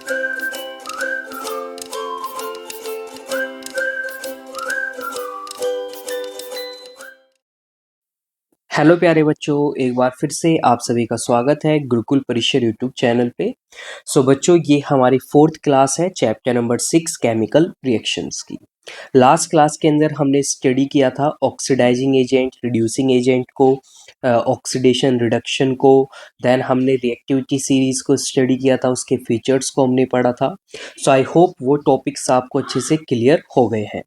Hello प्यारे बच्चों, एक बार फिर से आप सभी का स्वागत है गुरुकुल परिसर यूट्यूब चैनल पे। बच्चों, ये हमारी 4th क्लास है, चैप्टर नंबर 6 केमिकल रिएक्शंस की। लास्ट क्लास के अंदर हमने स्टडी किया था ऑक्सीडाइजिंग एजेंट, रिड्यूसिंग एजेंट को, ऑक्सीडेशन रिडक्शन को। देन हमने रिएक्टिविटी सीरीज को स्टडी किया था, उसके फीचर्स को हमने पढ़ा था। आई होप वो टॉपिक्स आपको अच्छे से क्लियर हो गए हैं।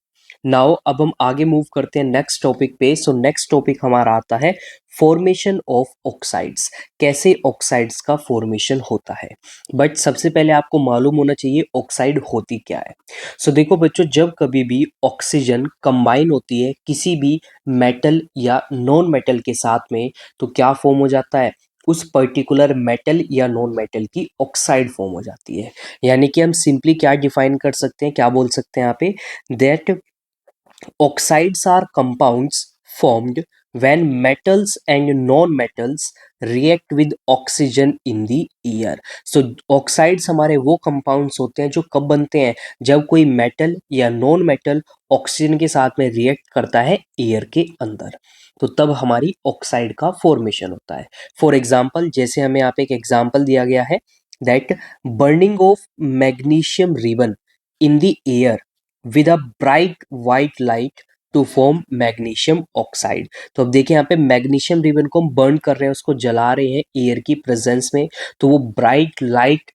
नाउ अब हम आगे मूव करते हैं नेक्स्ट टॉपिक पे। नेक्स्ट टॉपिक हमारा आता है फॉर्मेशन ऑफ ऑक्साइड्स, कैसे ऑक्साइड्स का फॉर्मेशन होता है। बट सबसे पहले आपको मालूम होना चाहिए ऑक्साइड होती क्या है। देखो बच्चों, जब कभी भी ऑक्सीजन कंबाइन होती है किसी भी मेटल या नॉन मेटल के साथ में, तो क्या फॉर्म हो जाता है, उस पर्टिकुलर मेटल या नॉन मेटल की ऑक्साइड फॉर्म हो जाती है। यानी कि हम सिंपली क्या डिफाइन कर सकते हैं, क्या बोल सकते हैं यहाँ पे, that oxides are compounds formed when metals and non-metals react with oxygen in the air. So oxides हमारे वो compounds होते हैं जो कब बनते हैं, जब कोई metal या non-metal ऑक्सीजन के साथ में रिएक्ट करता है एयर के अंदर, तो तब हमारी ऑक्साइड का फॉर्मेशन होता है। फॉर एग्जाम्पल, जैसे हमें यहाँ पे एक एग्जाम्पल दिया गया है that burning of magnesium ribbon in the air with a bright white light to form magnesium oxide. तो अब देखिए यहाँ पे मैग्नीशियम रिबन को हम बर्न कर रहे हैं, उसको जला रहे हैं एयर की प्रेजेंस में, तो वो ब्राइट लाइट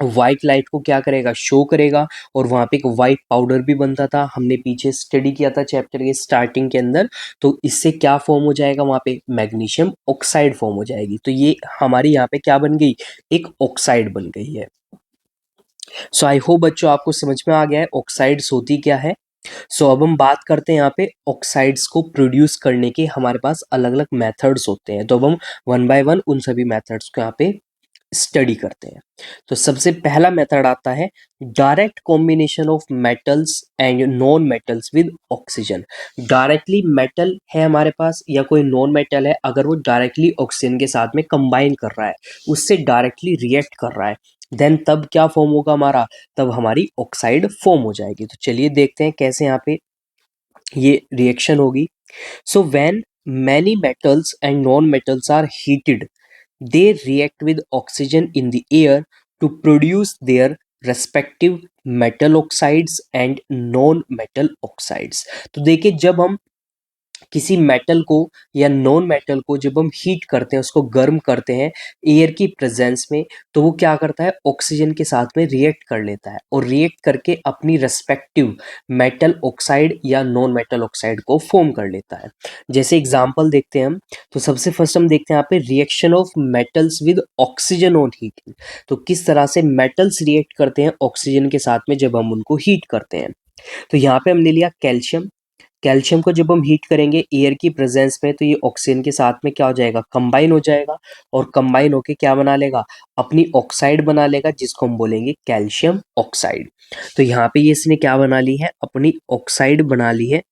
व्हाइट लाइट को क्या करेगा, शो करेगा। और वहाँ पे एक व्हाइट पाउडर भी बनता था, हमने पीछे स्टडी किया था चैप्टर के स्टार्टिंग के अंदर। तो इससे क्या फॉर्म हो जाएगा, वहाँ पे मैग्नीशियम ऑक्साइड फॉर्म हो जाएगी। तो ये हमारी यहाँ पे क्या बन गई, एक ऑक्साइड बन गई है। आई होप बच्चों आपको समझ में आ गया है ऑक्साइड्स होती क्या है। अब हम बात करते हैं यहाँ पे ऑक्साइड्स को प्रोड्यूस करने के हमारे पास अलग अलग मेथड्स होते हैं। तो अब हम वन बाय वन उन सभी मेथड्स को यहाँ पे स्टडी करते हैं। तो सबसे पहला मेथड आता है direct combination of metals and non metals with oxygen. Directly metal है हमारे पास या कोई नॉन मेटल है, अगर वो डायरेक्टली ऑक्सीजन के साथ में कंबाइन कर रहा है, उससे डायरेक्टली रिएक्ट कर रहा है, देन तब क्या फॉर्म होगा हमारा, तब हमारी ऑक्साइड फॉर्म हो जाएगी। तो चलिए देखते हैं कैसे यहाँ पे ये रिएक्शन होगी। When many metals and non metals are heated, they react with oxygen in the air to produce their respective metal oxides and non metal oxides। तो देखिए, जब हम किसी मेटल को या नॉन मेटल को जब हम हीट करते हैं, उसको गर्म करते हैं एयर की प्रेजेंस में, तो वो क्या करता है, ऑक्सीजन के साथ में रिएक्ट कर लेता है और रिएक्ट करके अपनी रेस्पेक्टिव मेटल ऑक्साइड या नॉन मेटल ऑक्साइड को फॉर्म कर लेता है। जैसे एग्जांपल देखते हैं हम, तो सबसे फर्स्ट हम देखते हैं यहाँ पे reaction of metals with oxygen on heating. तो किस तरह से मेटल्स रिएक्ट करते हैं ऑक्सीजन के साथ में जब हम उनको हीट करते हैं। तो यहाँ पे हमने लिया कैल्शियम। कैल्शियम को जब हम हीट करेंगे एयर की प्रेजेंस में, तो ये ऑक्सीजन के साथ में क्या हो जाएगा, कंबाइन हो जाएगा, और कंबाइन होके क्या बना लेगा, अपनी ऑक्साइड बना लेगा, जिसको हम बोलेंगे कैल्शियम ऑक्साइड। तो यहाँ पे ये इसने क्या बना ली है, अपनी ऑक्साइड बना ली है,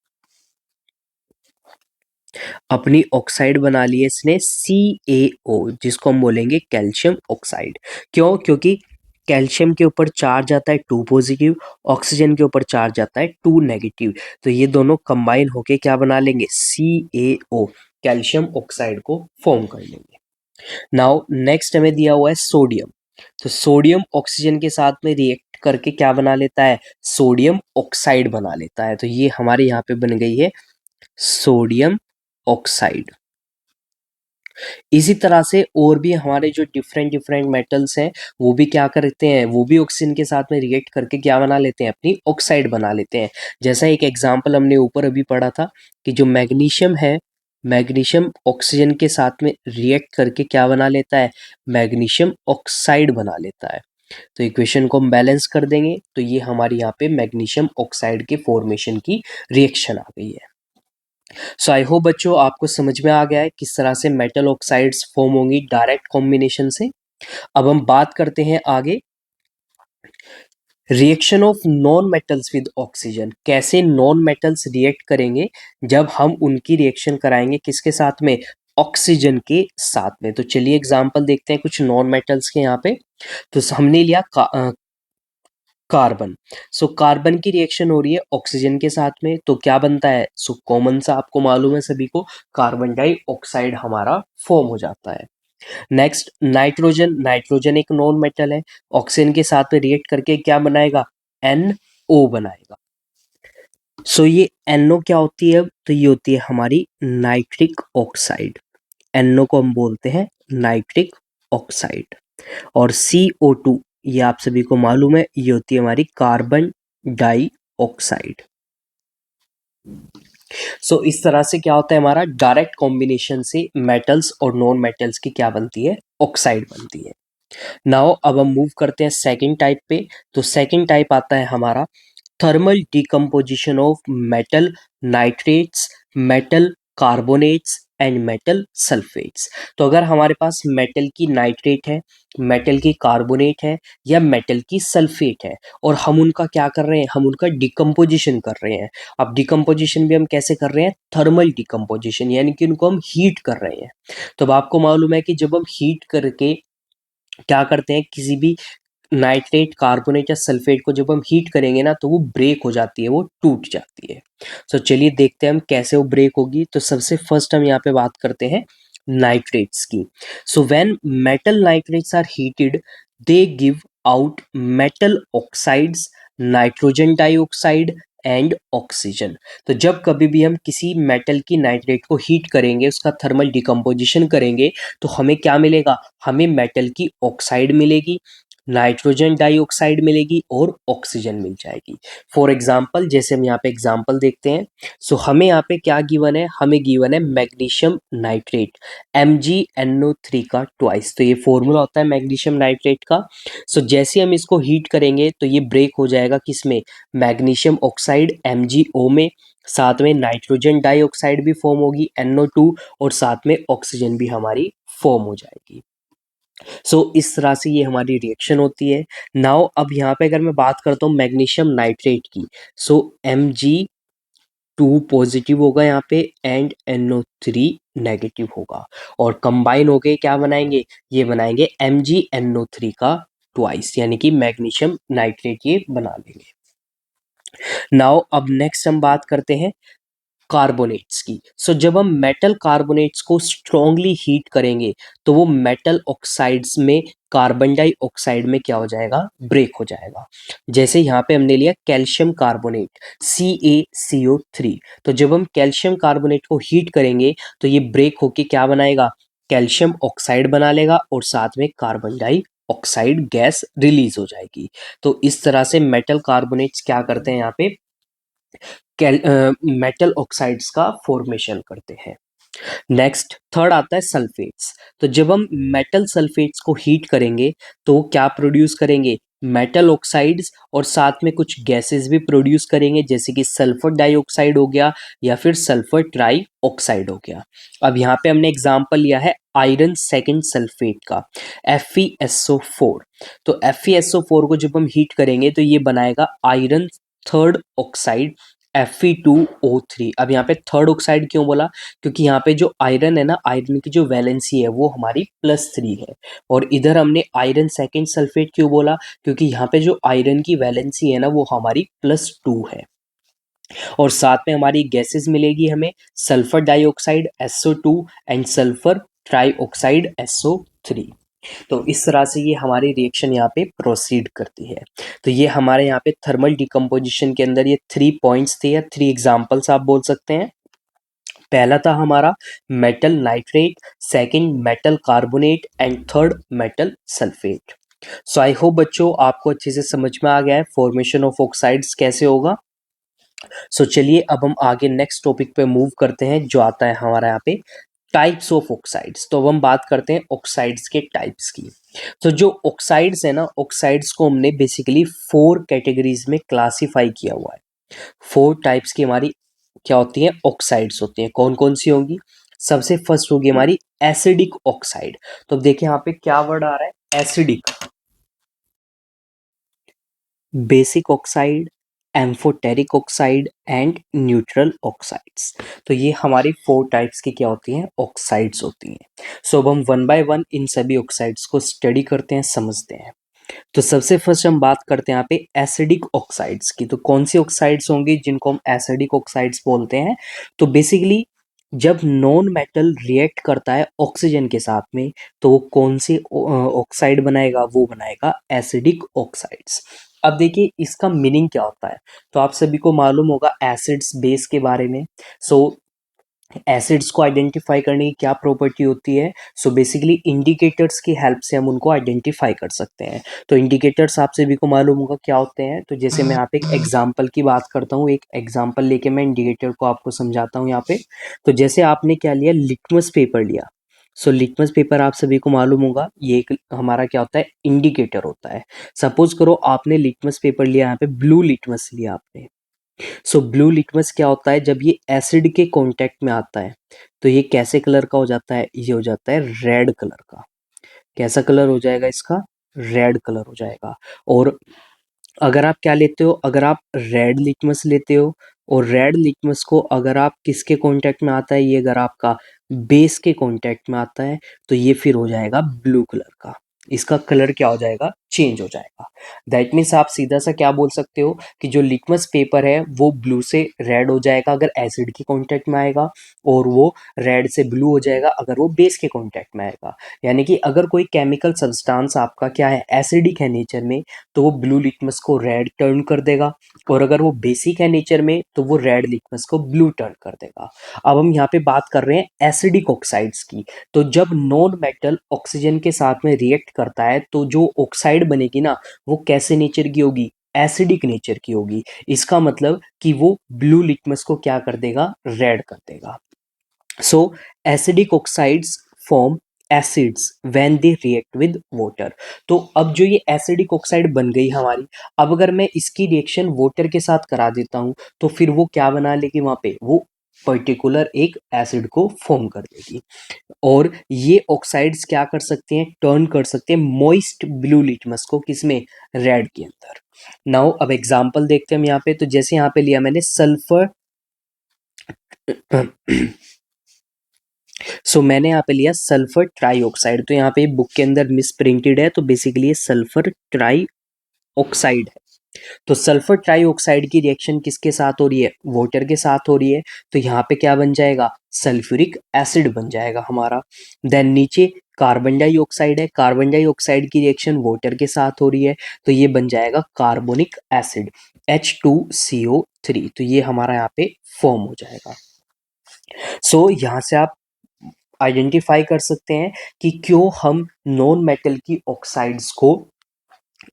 अपनी ऑक्साइड बना ली है इसने CaO, जिसको हम बोलेंगे कैल्शियम ऑक्साइड। क्यों, क्योंकि कैल्शियम के ऊपर चार्ज आता है 2 पॉजिटिव, ऑक्सीजन के ऊपर चार्ज आता है 2 नेगेटिव, तो ये दोनों कंबाइन होके क्या बना लेंगे, CaO, कैल्शियम ऑक्साइड को फॉर्म कर लेंगे। नाउ नेक्स्ट हमें दिया हुआ है सोडियम। तो सोडियम ऑक्सीजन के साथ में रिएक्ट करके क्या बना लेता है, सोडियम ऑक्साइड बना लेता है। तो ये हमारे यहाँ पे बन गई है सोडियम ऑक्साइड। इसी तरह से और भी हमारे जो डिफरेंट डिफरेंट मेटल्स हैं, वो भी क्या करते हैं, वो भी ऑक्सीजन के साथ में रिएक्ट करके क्या बना लेते हैं, अपनी ऑक्साइड बना लेते हैं। जैसा एक एग्जांपल हमने ऊपर अभी पढ़ा था कि जो मैग्नीशियम है, मैग्नीशियम ऑक्सीजन के साथ में रिएक्ट करके क्या बना लेता है, मैग्नीशियम ऑक्साइड बना लेता है। तो इक्वेशन को हम बैलेंस कर देंगे, तो ये हमारी यहाँ पे मैग्नीशियम ऑक्साइड के फॉर्मेशन की रिएक्शन आ गई है। आई होप बच्चों आपको समझ में आ गया है किस तरह से मेटल ऑक्साइड्स फॉर्म होंगी डायरेक्ट कॉम्बिनेशन से। अब हम बात करते हैं आगे reaction of non metals with oxygen. कैसे नॉन मेटल्स रिएक्ट करेंगे जब हम उनकी रिएक्शन कराएंगे किसके साथ में, ऑक्सीजन के साथ में। तो चलिए एग्जांपल देखते हैं कुछ नॉन मेटल्स के यहाँ पे। तो हमने लिया कार्बन। सो कार्बन की रिएक्शन हो रही है ऑक्सीजन के साथ में, तो क्या बनता है? सो कॉमन सा आपको मालूम है सभी को, कार्बन डाइऑक्साइड हमारा फॉर्म हो जाता है। Next nitrogen. नाइट्रोजन एक नॉन मेटल है, ऑक्सीजन के साथ में रिएक्ट करके क्या बनाएगा? NO बनाएगा। सो ये NO क्या होती है? तो ये होती है हमारी नाइट्रिक ऑक्साइड। NO को हम बोलते हैं नाइट्रिक ऑक्साइड। और CO2 ये आप सभी को मालूम है, ये होती है हमारी कार्बन डाइऑक्साइड। सो इस तरह से क्या होता है, हमारा डायरेक्ट कॉम्बिनेशन से मेटल्स और नॉन मेटल्स की क्या बनती है? ऑक्साइड बनती है। नाउ अब हम मूव करते हैं सेकंड टाइप पे। तो सेकंड टाइप आता है हमारा thermal decomposition of metal nitrates, metal carbonates and metal sulphates. तो अगर हमारे पास मेटल की नाइट्रेट है, मेटल की कार्बोनेट है या मेटल की सल्फेट है, और हम उनका क्या कर रहे हैं? हम उनका डिकम्पोजिशन कर रहे हैं। अब डिकम्पोजिशन भी हम कैसे कर रहे हैं? थर्मल डिकम्पोजिशन, यानी कि उनको हम हीट कर रहे हैं। तो अब आपको मालूम है कि जब हम हीट करके क्या करते हैं, किसी भी नाइट्रेट, कार्बोनेट या सल्फेट को जब हम हीट करेंगे ना, तो वो ब्रेक हो जाती है, वो टूट जाती है। सो चलिए देखते हैं हम कैसे वो ब्रेक होगी। तो सबसे फर्स्ट हम यहाँ पे बात करते हैं नाइट्रेट्स की। So when metal nitrates are heated, they give out metal oxides, nitrogen dioxide and oxygen. तो जब कभी भी हम किसी मेटल की नाइट्रेट को हीट करेंगे, उसका थर्मल डिकम्पोजिशन करेंगे, तो हमें क्या मिलेगा? हमें मेटल की ऑक्साइड मिलेगी, नाइट्रोजन डाइऑक्साइड मिलेगी और ऑक्सीजन मिल जाएगी। फॉर एग्जाम्पल, जैसे हम यहाँ पे एग्जाम्पल देखते हैं। सो हमें यहाँ पे क्या गिवन है? हमें गिवन है मैग्नीशियम नाइट्रेट, MgNO3 का ट्वाइस। तो ये फॉर्मूला होता है मैग्नीशियम नाइट्रेट का। सो जैसे हम इसको हीट करेंगे तो ये ब्रेक हो जाएगा किसमें? मैग्नीशियम ऑक्साइड MgO में, साथ में नाइट्रोजन डाइऑक्साइड भी फॉर्म होगी NO2, और साथ में ऑक्सीजन भी हमारी फॉर्म हो जाएगी। सो इस तरह से ये हमारी रिएक्शन होती है। नाउ अब यहाँ पे अगर मैं बात करता हूँ मैग्नीशियम नाइट्रेट की, सो Mg2 पॉजिटिव होगा यहाँ पे एंड NO3 नेगेटिव होगा, और कंबाइन होके क्या बनाएंगे? ये बनाएंगे MgNO3 का ट्वाइस, यानी कि मैग्नीशियम नाइट्रेट ये बना लेंगे। नाउ अब नेक्स्ट हम बात करते हैं कार्बोनेट्स की। सो जब हम मेटल कार्बोनेट्स को स्ट्रांगली हीट करेंगे, तो वो मेटल ऑक्साइड्स में कार्बन डाइऑक्साइड में क्या हो जाएगा? ब्रेक हो जाएगा। जैसे यहाँ पे हमने लिया कैल्शियम कार्बोनेट CaCO3। तो जब हम कैल्शियम कार्बोनेट को हीट करेंगे, तो ये ब्रेक होके क्या बनाएगा? कैल्शियम ऑक्साइड बना लेगा, और साथ में कार्बन डाइऑक्साइड गैस रिलीज हो जाएगी। तो इस तरह से मेटल कार्बोनेट्स क्या करते हैं? यहाँ पे मेटल ऑक्साइड्स का फॉर्मेशन करते हैं। नेक्स्ट थर्ड आता है सल्फेट्स। तो जब हम मेटल सल्फेट्स को हीट करेंगे, तो वो क्या प्रोड्यूस करेंगे? मेटल ऑक्साइड्स, और साथ में कुछ गैसेस भी प्रोड्यूस करेंगे, जैसे कि सल्फर डाइऑक्साइड हो गया या फिर सल्फर ट्राई ऑक्साइड हो गया। अब यहाँ पे हमने एग्जांपल लिया है आयरन सेकेंड सल्फेट का, FeSO4। तो FeSO4 को जब हम हीट करेंगे, तो ये बनाएगा आयरन थर्ड ऑक्साइड Fe2O3। अब यहाँ पे थर्ड ऑक्साइड क्यों बोला? क्योंकि यहाँ पे जो आयरन है ना, आयरन की जो वैलेंसी है वो हमारी +3 है, और इधर हमने आयरन सेकेंड सल्फेट क्यों बोला? क्योंकि यहाँ पे जो आयरन की वैलेंसी है ना, वो हमारी +2 है। और साथ में हमारी गैसेस मिलेगी हमें, sulphur dioxide SO2 and sulphur trioxide SO3। तो इस तरह से ये हमारी रिएक्शन यहाँ पे प्रोसीड करती है। तो ये हमारे यहाँ पे थर्मल डिकम्पोजिशन के अंदर ये 3 पॉइंट्स थे, या 3 एग्जाम्पल्स आप बोल सकते हैं। पहला था हमारा metal nitrate, second metal carbonate and third metal sulphate. So I hope बच्चों आपको अच्छे से समझ में आ गया है फॉर्मेशन ऑफ ऑक्साइड्स कैसे होगा। सो चलिए अब हम आगे नेक्स्ट टॉपिक पे मूव करते हैं, जो आता है हमारा यहाँ पे टाइप्स ऑफ ऑक्साइड्स। तो अब हम बात करते हैं ऑक्साइड्स के टाइप्स की। तो जो ऑक्साइड्स है ना, ऑक्साइड्स को हमने बेसिकली 4 कैटेगरीज में क्लासिफाई किया हुआ है। 4 टाइप्स की हमारी क्या होती है? ऑक्साइड्स होती हैं। कौन कौन सी होंगी? सबसे फर्स्ट होगी हमारी एसिडिक ऑक्साइड। तो अब देखिए यहाँ पे क्या वर्ड आ रहा है? Acidic, basic oxide, amphoteric oxide and neutral oxides. तो ये हमारी 4 टाइप्स की क्या होती हैं? ऑक्साइड्स होती हैं। सो अब हम वन बाय वन इन सभी ऑक्साइड्स को स्टडी करते हैं, समझते हैं। तो सबसे फर्स्ट हम बात करते हैं यहाँ पे एसिडिक ऑक्साइड्स की। तो कौन सी ऑक्साइड्स होंगी जिनको हम एसिडिक ऑक्साइड्स बोलते हैं? तो बेसिकली जब नॉन मेटल रिएक्ट करता है ऑक्सीजन के साथ में, तो वो कौन सी ऑक्साइड बनाएगा? वो बनाएगा एसिडिक ऑक्साइड्स। अब देखिए इसका मीनिंग क्या होता है। तो आप सभी को मालूम होगा एसिड्स बेस के बारे में। सो एसिड्स को आइडेंटिफाई करने की क्या प्रॉपर्टी होती है? सो बेसिकली इंडिकेटर्स की हेल्प से हम उनको आइडेंटिफाई कर सकते हैं। तो इंडिकेटर्स आप सभी को मालूम होगा क्या होते हैं। तो जैसे मैं यहाँ पे एक एग्जांपल की बात करता हूँ, एक एग्जांपल लेके मैं इंडिकेटर को आपको समझाता हूँ यहाँ पे। तो जैसे आपने क्या लिया, लिटमस पेपर लिया। सो लिटमस पेपर आप सभी को मालूम होगा ये एक हमारा क्या होता है, इंडिकेटर होता है। सपोज करो आपने लिटमस पेपर लिया, यहाँ पे ब्लू लिटमस लिया आपने। सो ब्लू लिटमस क्या होता है, जब ये एसिड के कांटेक्ट में आता है तो ये कैसे कलर का हो जाता है? ये हो जाता है रेड कलर का। कैसा कलर हो जाएगा इसका? रेड कलर हो जाएगा। और अगर आप क्या लेते हो, अगर आप रेड लिटमस लेते हो और रेड लिटमस को अगर आप किसके कांटेक्ट में आता है, ये अगर आपका बेस के कांटेक्ट में आता है तो ये फिर हो जाएगा ब्लू कलर का। इसका कलर क्या हो जाएगा? चेंज हो जाएगा। दैट मीन्स आप सीधा सा क्या बोल सकते हो कि जो लिटमस पेपर है वो ब्लू से रेड हो जाएगा अगर एसिड के कांटेक्ट में आएगा, और वो रेड से ब्लू हो जाएगा अगर वो बेस के कांटेक्ट में आएगा। यानी कि अगर कोई केमिकल सब्सटेंस आपका क्या है, एसिडिक है नेचर में, तो वो ब्लू लिटमस को रेड टर्न कर देगा, और अगर वो बेसिक है नेचर में तो वो रेड लिटमस को ब्लू टर्न कर देगा। अब हम यहाँ पे बात कर रहे हैं एसिडिक ऑक्साइड्स की। तो जब नॉन मेटल ऑक्सीजन के साथ में रिएक्ट करता है तो जो ऑक्साइड बनेगी ना, वो कैसे नेचर की होगी? एसिडिक नेचर की होगी। इसका मतलब कि वो ब्लू लिटमस को क्या कर देगा? रेड कर देगा। So acidic oxides form acids when they react with water। तो अब जो ये एसिडिक ऑक्साइड बन गई हमारी, अब अगर मैं इसकी रिएक्शन वाटर के साथ करा देता हूँ तो फिर वो क्या बना लेगी वहां पे? वो पर्टिकुलर एक एसिड को फॉर्म कर देगी। और ये ऑक्साइड्स क्या कर सकते हैं? टर्न कर सकते हैं मॉइस्ट ब्लू लिटमस को किसमें? रेड के अंदर। नाउ अब एग्जांपल देखते हैं हम यहाँ पे। तो जैसे यहाँ पे लिया मैंने सल्फर मैंने यहाँ पे लिया सल्फर ट्राईऑक्साइड। तो यहाँ पे बुक के अंदर मिस प्रिंटेड है, तो बेसिकली ये सल्फर ट्राई ऑक्साइड है। तो सल्फर ट्राईऑक्साइड की रिएक्शन किसके साथ हो रही है? वाटर के साथ हो रही है। तो यहाँ पे क्या बन जाएगा? सल्फ्यूरिक एसिड बन जाएगा हमारा। देन नीचे कार्बन डाइऑक्साइड है, कार्बन डाइऑक्साइड की रिएक्शन वाटर के साथ हो रही है, तो ये बन जाएगा कार्बोनिक एसिड H2CO3। तो ये हमारा यहाँ पे फॉर्म हो जाएगा। सो यहाँ से आप आइडेंटिफाई कर सकते हैं कि क्यों हम नॉन मेटल की ऑक्साइड्स को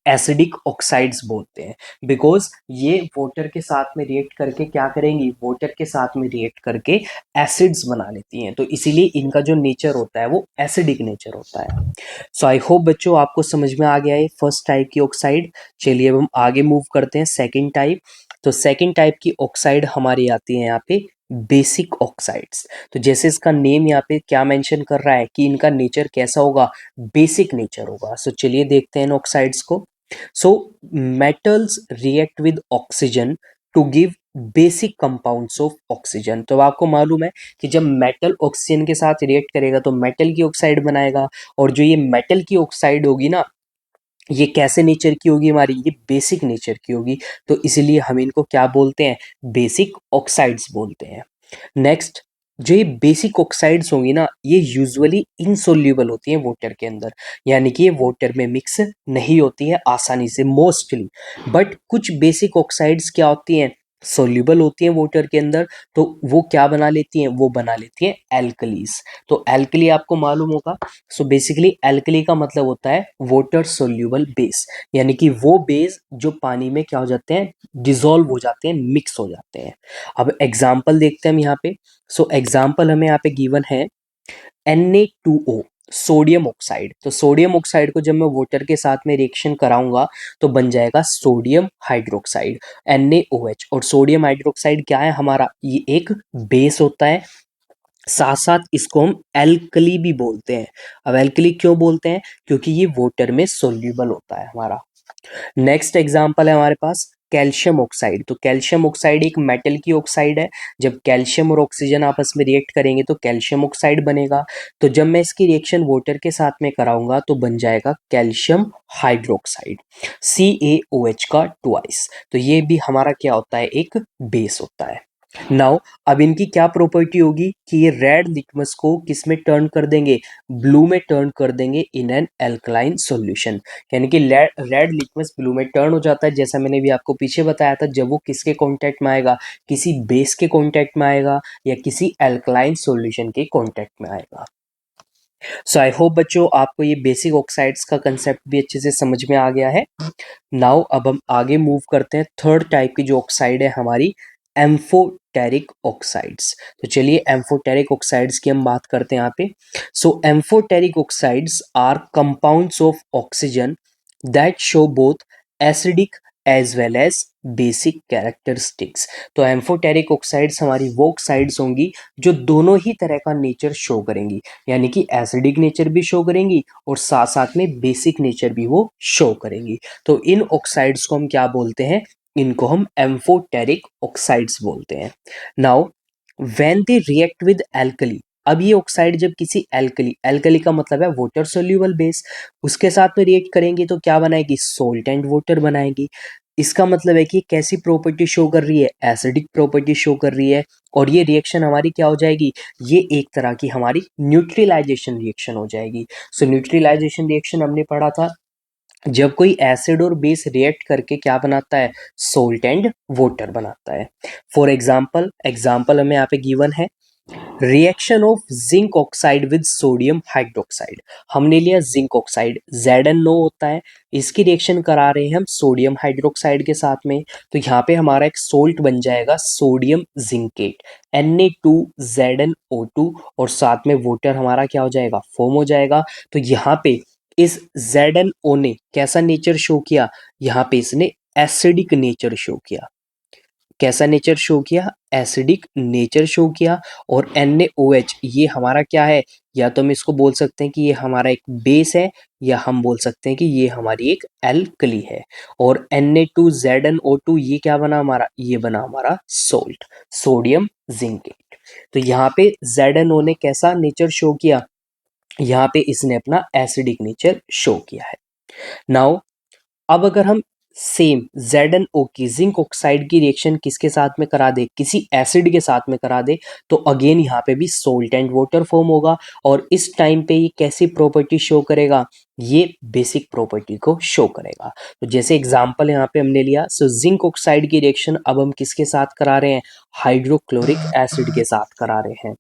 एसिडिक ऑक्साइड्स बोलते हैं। बिकॉज ये वाटर के साथ में रिएक्ट करके क्या करेंगी? वाटर के साथ में रिएक्ट करके एसिड्स बना लेती हैं। तो इसीलिए इनका जो नेचर होता है वो एसिडिक नेचर होता है। सो आई होप बच्चों आपको समझ में आ गया है फर्स्ट टाइप की ऑक्साइड। चलिए अब हम आगे मूव करते हैं सेकेंड टाइप। तो सेकेंड टाइप की ऑक्साइड हमारी आती है यहाँ पे बेसिक ऑक्साइड्स। तो जैसे इसका नेम यहाँ पे क्या मेंशन कर रहा है कि इनका नेचर कैसा होगा? बेसिक नेचर होगा। सो चलिए देखते हैं इन ऑक्साइड्स को। So metals react with oxygen to give basic compounds of oxygen. तो आपको मालूम है कि जब मेटल ऑक्सीजन के साथ रिएक्ट करेगा तो मेटल की ऑक्साइड बनाएगा, और जो ये मेटल की ऑक्साइड होगी ना, ये कैसे नेचर की होगी हमारी? ये बेसिक नेचर की होगी। तो इसलिए हम इनको क्या बोलते हैं? बेसिक ऑक्साइड्स बोलते हैं। नेक्स्ट, जो ये बेसिक ऑक्साइड्स होंगी ना, ये यूजुअली इनसोल्यूबल होती हैं वाटर के अंदर, यानी कि ये वाटर में मिक्स नहीं होती है आसानी से मोस्टली। बट कुछ बेसिक ऑक्साइड्स क्या होती हैं? सोल्यूबल होती हैं वाटर के अंदर। तो वो क्या बना लेती हैं? वो बना लेती हैं एल्कलीज। तो एल्कली आपको मालूम होगा। सो बेसिकली एल्कली का मतलब होता है वाटर सोल्यूबल बेस, यानी कि वो बेस जो पानी में क्या हो जाते हैं? डिसॉल्व हो जाते हैं, मिक्स हो जाते हैं। अब एग्जाम्पल देखते हैं हम यहाँ पे। सो एग्जाम्पल हमें यहाँ पे गिवन है Na2O, सोडियम ऑक्साइड। तो सोडियम ऑक्साइड को जब मैं वाटर के साथ में रिएक्शन कराऊंगा तो बन जाएगा सोडियम हाइड्रोक्साइड NaOH। और सोडियम हाइड्रोक्साइड क्या है हमारा? ये एक बेस होता है। साथ साथ इसको हम एल्कली भी बोलते हैं। अब एल्कली क्यों बोलते हैं? क्योंकि ये वाटर में सोल्यूबल होता है हमारा। नेक्स्ट एग्जाम्पल है हमारे पास कैल्शियम ऑक्साइड। तो कैल्शियम ऑक्साइड एक मेटल की ऑक्साइड है। जब कैल्शियम और ऑक्सीजन आपस में रिएक्ट करेंगे तो कैल्शियम ऑक्साइड बनेगा। तो जब मैं इसकी रिएक्शन वाटर के साथ में कराऊंगा तो बन जाएगा कैल्शियम हाइड्रोक्साइड, CaOH का ट्वाइस। तो ये भी हमारा क्या होता है, एक बेस होता है। नाउ अब इनकी क्या प्रॉपर्टी होगी कि ये रेड लिटमस को किस में टर्न कर देंगे, ब्लू में टर्न कर देंगे इन एन एल्कलाइन सॉल्यूशन। यानी कि रेड लिटमस ब्लू में टर्न हो जाता है, जैसा मैंने भी आपको पीछे बताया था, जब वो किसके कांटेक्ट में आएगा, किसी बेस के कांटेक्ट में आएगा या किसी एल्कलाइन सॉल्यूशन के कांटेक्ट में आएगा। सो आई होप बच्चों आपको ये बेसिक ऑक्साइड्स का कंसेप्ट भी अच्छे से समझ में आ गया है। नाउ अब हम आगे मूव करते हैं। थर्ड टाइप की जो ऑक्साइड है हमारी, एम्फोटेरिक ऑक्साइड्स। तो चलिए एम्फोटेरिक ऑक्साइड्स की हम बात करते हैं यहाँ पे। So amphoteric oxides are compounds of oxygen that show both acidic as well as basic characteristics. तो एम्फोटेरिक ऑक्साइड्स हमारी वो ऑक्साइड्स होंगी जो दोनों ही तरह का नेचर शो करेंगी, यानी कि एसिडिक नेचर भी शो करेंगी और साथ साथ में बेसिक नेचर भी वो शो करेंगी। तो इन ऑक्साइड्स को हम क्या बोलते हैं, इनको हम एम्फोटेरिक ऑक्साइड्स बोलते हैं। Now when they react with alkali, अब ये ऑक्साइड जब किसी एल्कली का मतलब है वाटर सोल्यूबल बेस, उसके साथ में रिएक्ट करेंगी तो क्या बनाएगी, सोल्ट एंड वाटर बनाएगी। इसका मतलब है कि कैसी प्रॉपर्टी शो कर रही है, एसिडिक प्रॉपर्टी शो कर रही है। और ये रिएक्शन हमारी क्या हो जाएगी, ये एक तरह की हमारी न्यूट्रलाइजेशन रिएक्शन हो जाएगी। सो न्यूट्रलाइजेशन रिएक्शन हमने पढ़ा था, जब कोई एसिड और बेस रिएक्ट करके क्या बनाता है, सोल्ट एंड वाटर बनाता है। फॉर एग्जाम्पल हमें यहाँ पे गिवन है, reaction of zinc oxide with sodium hydroxide. हमने लिया जिंक ऑक्साइड, ZnO होता है, इसकी रिएक्शन करा रहे हैं हम सोडियम हाइड्रोक्साइड के साथ में। तो यहाँ पे हमारा एक सोल्ट बन जाएगा सोडियम जिंकेट, Na2ZnO2, और साथ में वाटर हमारा क्या हो जाएगा, फॉर्म हो जाएगा। तो यहाँ पे इस ZnO ने कैसा नेचर शो किया, यहाँ पे इसने एसिडिक नेचर शो किया। कैसा नेचर शो किया, एसिडिक नेचर शो किया। और NaOH ये हमारा क्या है, या तो हम इसको बोल सकते हैं कि ये हमारा एक बेस है, या हम बोल सकते हैं कि ये हमारी एक एल्कली है। और Na2ZnO2 ये क्या बना हमारा, ये बना हमारा सोल्ट, सोडियम जिंकेट। तो यहाँ पे ZnO ने कैसा नेचर शो किया, यहाँ पे इसने अपना एसिडिक नेचर शो किया है। नाउ अब अगर हम सेम ZnO की जिंक ऑक्साइड की रिएक्शन किसके साथ में करा दे, किसी एसिड के साथ में करा दे, तो अगेन यहाँ पे भी सोल्ट एंड वाटर फॉर्म होगा। और इस टाइम पे ये कैसी प्रॉपर्टी शो करेगा, ये बेसिक प्रॉपर्टी को शो करेगा। तो जैसे एग्जांपल यहाँ पे हमने लिया, सो जिंक ऑक्साइड की रिएक्शन अब हम किसके साथ करा रहे हैं, हाइड्रोक्लोरिक एसिड के साथ करा रहे हैं।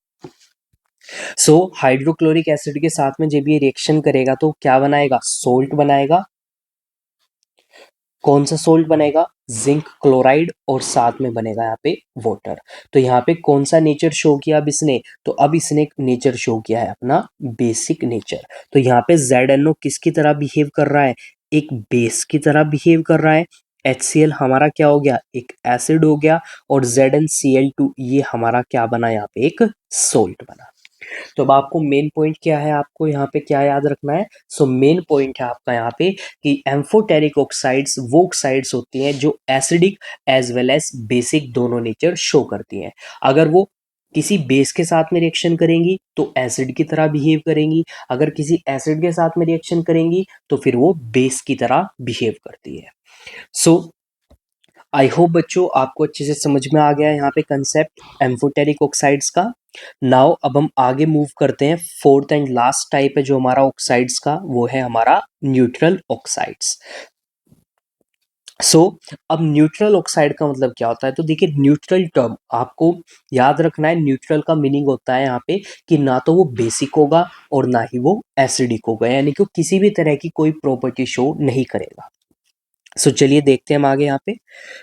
सो हाइड्रोक्लोरिक एसिड के साथ में जब ये रिएक्शन करेगा तो क्या बनाएगा, सोल्ट बनाएगा। कौन सा सोल्ट बनेगा, जिंक क्लोराइड, और साथ में बनेगा यहाँ पे वाटर। तो यहाँ पे कौन सा नेचर शो किया अब इसने, तो अब इसने नेचर शो किया है अपना बेसिक नेचर। तो यहाँ पे ZnO किसकी तरह बिहेव कर रहा है, एक बेस की तरह बिहेव कर रहा है। HCl हमारा क्या हो गया, एक एसिड हो गया। और ZnCl2 ये हमारा क्या बना, यहाँ पे एक सोल्ट बना। तो अब आपको मेन पॉइंट क्या है, आपको यहाँ पे क्या याद रखना है, सो मेन पॉइंट है आपका यहाँ पे कि एम्फोटेरिक ऑक्साइड्स वो ऑक्साइड्स होती हैं जो acidic as well as basic दोनों नेचर शो करती हैं। अगर वो किसी बेस के साथ में रिएक्शन करेंगी तो एसिड की तरह बिहेव करेंगी, अगर किसी एसिड के साथ में रिएक्शन करेंगी तो फिर वो बेस की तरह बिहेव करती है। सो आई होप बच्चों आपको अच्छे से समझ में आ गया है यहाँ पे कंसेप्ट एम्फोटेरिक ऑक्साइड्स का। नाउ अब हम आगे मूव करते हैं, फोर्थ एंड लास्ट टाइप है जो हमारा ऑक्साइड्स का, वो है हमारा न्यूट्रल ऑक्साइड्स। सो अब न्यूट्रल ऑक्साइड का मतलब क्या होता है, तो देखिए न्यूट्रल टर्म आपको याद रखना है। न्यूट्रल का मीनिंग होता है यहाँ पे कि ना तो वो बेसिक होगा और ना ही वो एसिडिक होगा, यानी कि किसी भी तरह की कोई प्रॉपर्टी शो नहीं करेगा। सो चलिए देखते हैं हम आगे यहाँ पे।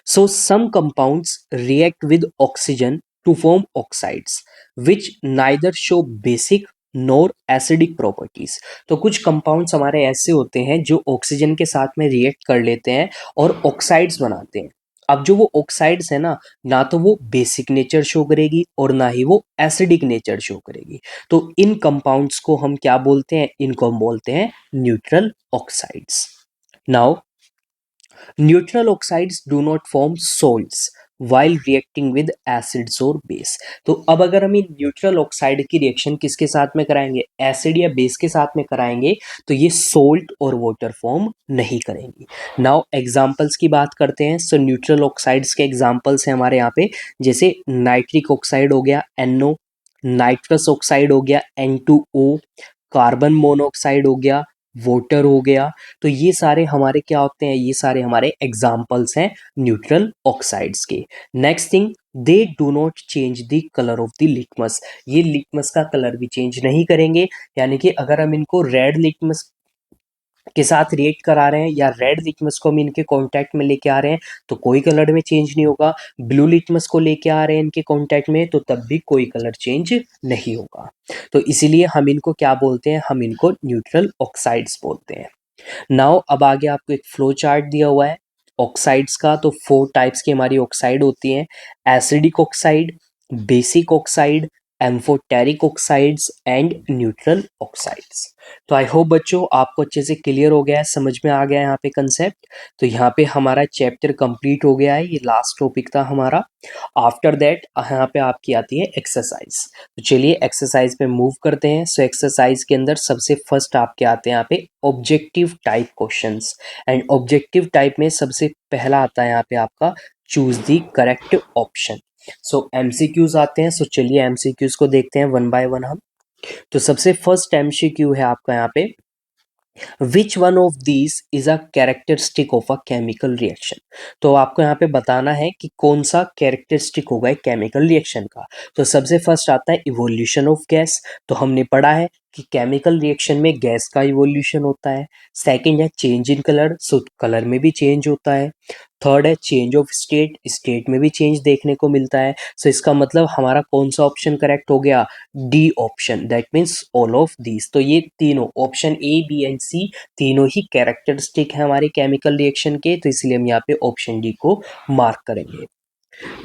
So some compounds react with oxygen to form oxides which neither show basic nor acidic properties. तो कुछ कंपाउंड्स हमारे ऐसे होते हैं जो ऑक्सीजन के साथ में रिएक्ट कर लेते हैं और ऑक्साइड्स बनाते हैं। अब जो वो ऑक्साइड्स है ना तो वो बेसिक नेचर शो करेगी और ना ही वो एसिडिक नेचर शो करेगी। तो इन कंपाउंड्स को हम क्या बोलते हैं, इनको हम बोलते हैं neutral oxides. Now neutral oxides do not form salts while reacting with acids or base। तो अब अगर हम इन न्यूट्रल ऑक्साइड की रिएक्शन किसके साथ में कराएंगे, एसिड या बेस के साथ में कराएंगे, तो ये सोल्ट और वाटर फॉर्म नहीं करेंगी। नाउ एग्जांपल्स की बात करते हैं। सो न्यूट्रल ऑक्साइड्स के एग्जांपल्स हैं हमारे यहाँ पे, जैसे नाइट्रिक ऑक्साइड हो गया NO, नाइट्रस ऑक्साइड हो गया N2O, कार्बन मोनोऑक्साइड हो गया, वाटर हो गया। तो ये सारे हमारे क्या होते हैं, ये सारे हमारे एग्जाम्पल्स हैं न्यूट्रल ऑक्साइड्स के। Next thing, they do not change the colour of the litmus. ये लिटमस का कलर भी चेंज नहीं करेंगे, यानी कि अगर हम इनको रेड लिटमस के साथ रिएक्ट करा रहे हैं या रेड लिटमस को हम इनके कांटेक्ट में लेके आ रहे हैं तो कोई कलर में चेंज नहीं होगा, ब्लू लिटमस को लेके आ रहे हैं इनके कांटेक्ट में तो तब भी कोई कलर चेंज नहीं होगा। तो इसीलिए हम इनको क्या बोलते हैं, हम इनको न्यूट्रल ऑक्साइड्स बोलते हैं। नाउ अब आगे आपको एक फ्लो चार्ट दिया हुआ है ऑक्साइड्स का। तो 4 टाइप्स की हमारी ऑक्साइड होती हैं, acidic oxide, basic oxide, amphoteric oxides and neutral oxides. तो आई होप बच्चों आपको अच्छे से क्लियर हो गया है, समझ में आ गया है यहाँ पे कंसेप्ट। तो यहाँ पे हमारा चैप्टर कंप्लीट हो गया है, ये लास्ट टॉपिक था हमारा। आफ्टर दैट यहाँ पे आपकी आती है एक्सरसाइज। तो चलिए एक्सरसाइज पे मूव करते हैं। सो एक्सरसाइज के अंदर सबसे फर्स्ट आपके आते हैं यहाँ पे objective type questions, and objective type में सबसे पहला आता है यहाँ पे आपका choose the correct option. So MCQs आते हैं। सो चलिए एमसीक्यूज को देखते हैं वन बाय वन हम। तो सबसे फर्स्ट एमसीक्यू है आपका यहाँ पे, which one of these is a characteristic of a chemical reaction. तो आपको यहाँ पे बताना है कि कौन सा कैरेक्टरिस्टिक होगा एक केमिकल रिएक्शन का। तो सबसे फर्स्ट आता है इवोल्यूशन ऑफ गैस। तो हमने पढ़ा है कि केमिकल रिएक्शन में गैस का इवोल्यूशन होता है। सेकंड है change in colour, so colour में भी चेंज होता है। थर्ड है चेंज ऑफ स्टेट, स्टेट में भी चेंज देखने को मिलता है। सो इसका मतलब हमारा कौन सा ऑप्शन करेक्ट हो गया, D option, that means all of these. तो ये तीनों ऑप्शन ए बी एंड सी तीनों ही कैरेक्टरिस्टिक है हमारे केमिकल रिएक्शन के, तो इसलिए हम यहाँ पे ऑप्शन डी को मार्क करेंगे।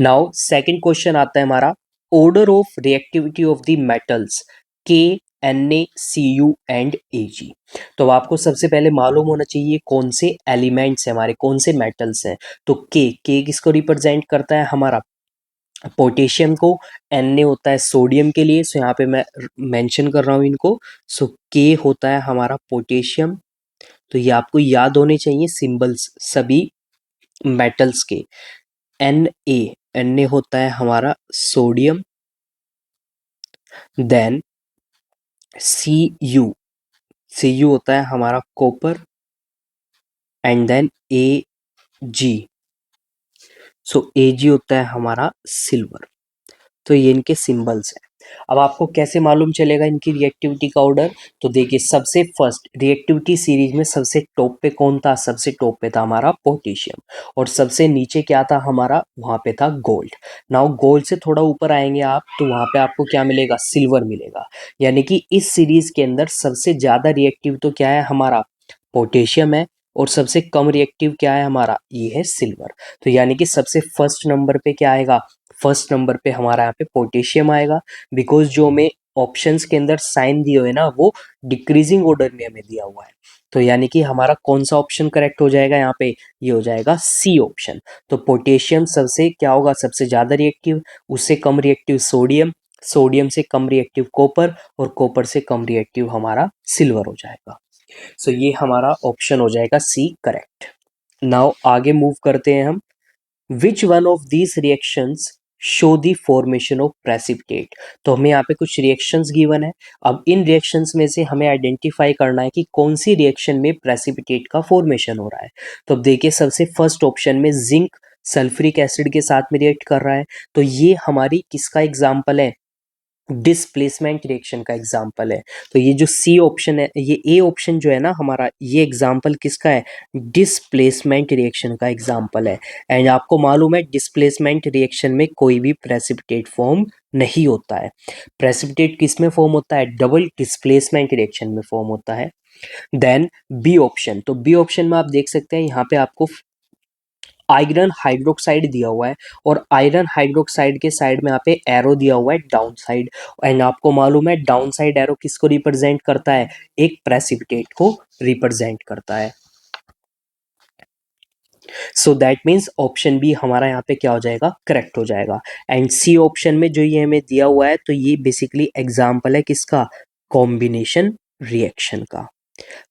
नाउ सेकंड क्वेश्चन आता है हमारा, order of reactivity of the metals के Na Cu एंड Ag। तो आपको सबसे पहले मालूम होना चाहिए कौन से एलिमेंट्स हैं हमारे, कौन से मेटल्स हैं। तो के किसको रिप्रेजेंट करता है, हमारा पोटेशियम को, Na होता है सोडियम के लिए। सो यहाँ पे मैं मेंशन कर रहा हूँ इनको। सो के होता है हमारा पोटेशियम। तो ये आपको याद होने चाहिए सिंबल्स सभी मेटल्स के। Na होता है हमारा सोडियम, देन Cu होता है हमारा copper, and then Ag। So Ag होता है हमारा सिल्वर। तो ये इनके सिंबल्स हैं। अब आपको कैसे मालूम चलेगा इनकी रिएक्टिविटी का ऑर्डर, तो देखिए सबसे फर्स्ट रिएक्टिविटी सीरीज में सबसे टॉप पे कौन था, सबसे टॉप पे था हमारा पोटेशियम, और सबसे नीचे क्या था हमारा, वहां पे था गोल्ड। नाउ गोल्ड से थोड़ा ऊपर आएंगे आप तो वहां पे आपको क्या मिलेगा, सिल्वर मिलेगा। यानी कि इस सीरीज के अंदर सबसे ज्यादा रिएक्टिव तो क्या है हमारा, पोटेशियम है, और सबसे कम रिएक्टिव क्या है हमारा, ये है सिल्वर। तो यानी कि सबसे फर्स्ट नंबर पे क्या आएगा, फर्स्ट नंबर पे हमारा यहाँ पे पोटेशियम आएगा, बिकॉज जो हमें ऑप्शंस के अंदर साइन दिए हुए ना वो डिक्रीजिंग ऑर्डर में हमें दिया हुआ है। तो यानी कि हमारा कौन सा ऑप्शन करेक्ट हो जाएगा यहाँ पे, ये हो जाएगा सी ऑप्शन। तो पोटेशियम सबसे क्या होगा, सबसे ज्यादा रिएक्टिव, उससे कम रिएक्टिव सोडियम, सोडियम से कम रिएक्टिव कॉपर, और कॉपर से कम रिएक्टिव हमारा सिल्वर हो जाएगा। सो ये हमारा ऑप्शन हो जाएगा सी करेक्ट। नाउ आगे मूव करते हैं हम, which one of these reactions show the formation of precipitate. तो हमें यहाँ पे कुछ रिएक्शंस गिवन है। अब इन रिएक्शंस में से हमें आइडेंटिफाई करना है कि कौन सी रिएक्शन में प्रेसिपिटेट का फॉर्मेशन हो रहा है। तो अब देखिए सबसे फर्स्ट ऑप्शन में जिंक सल्फ्यूरिक एसिड के साथ में रिएक्ट कर रहा है। तो ये हमारी किसका एग्जाम्पल है, डिस्प्लेसमेंट रिएक्शन का एग्जाम्पल है। तो ये जो सी ऑप्शन है, ये ए ऑप्शन जो है ना हमारा, ये एग्जाम्पल किसका है, डिस्प्लेसमेंट रिएक्शन का एग्जाम्पल है। एंड आपको मालूम है डिस्प्लेसमेंट रिएक्शन में कोई भी प्रेसिपिटेट फॉर्म नहीं होता है। प्रेसिपिटेट किस में फॉर्म होता है, डबल डिस्प्लेसमेंट रिएक्शन में फॉर्म होता है। देन बी ऑप्शन, तो बी ऑप्शन में आप देख सकते हैं यहाँ पे आपको आयरन हाइड्रोक्साइड दिया हुआ है, और आयरन हाइड्रोक्साइड के साइड में यहाँ पे एरो दिया हुआ है डाउन साइड। एंड आपको मालूम है डाउन साइड एरो किसको रिप्रेजेंट करता है, एक प्रेसिपिटेट को रिप्रेजेंट करता है। So that means option B हमारा यहाँ पे क्या हो जाएगा, करेक्ट हो जाएगा। एंड सी ऑप्शन में जो ये हमें दिया हुआ है तो ये बेसिकली एग्जाम्पल है किसका, कॉम्बिनेशन रिएक्शन का।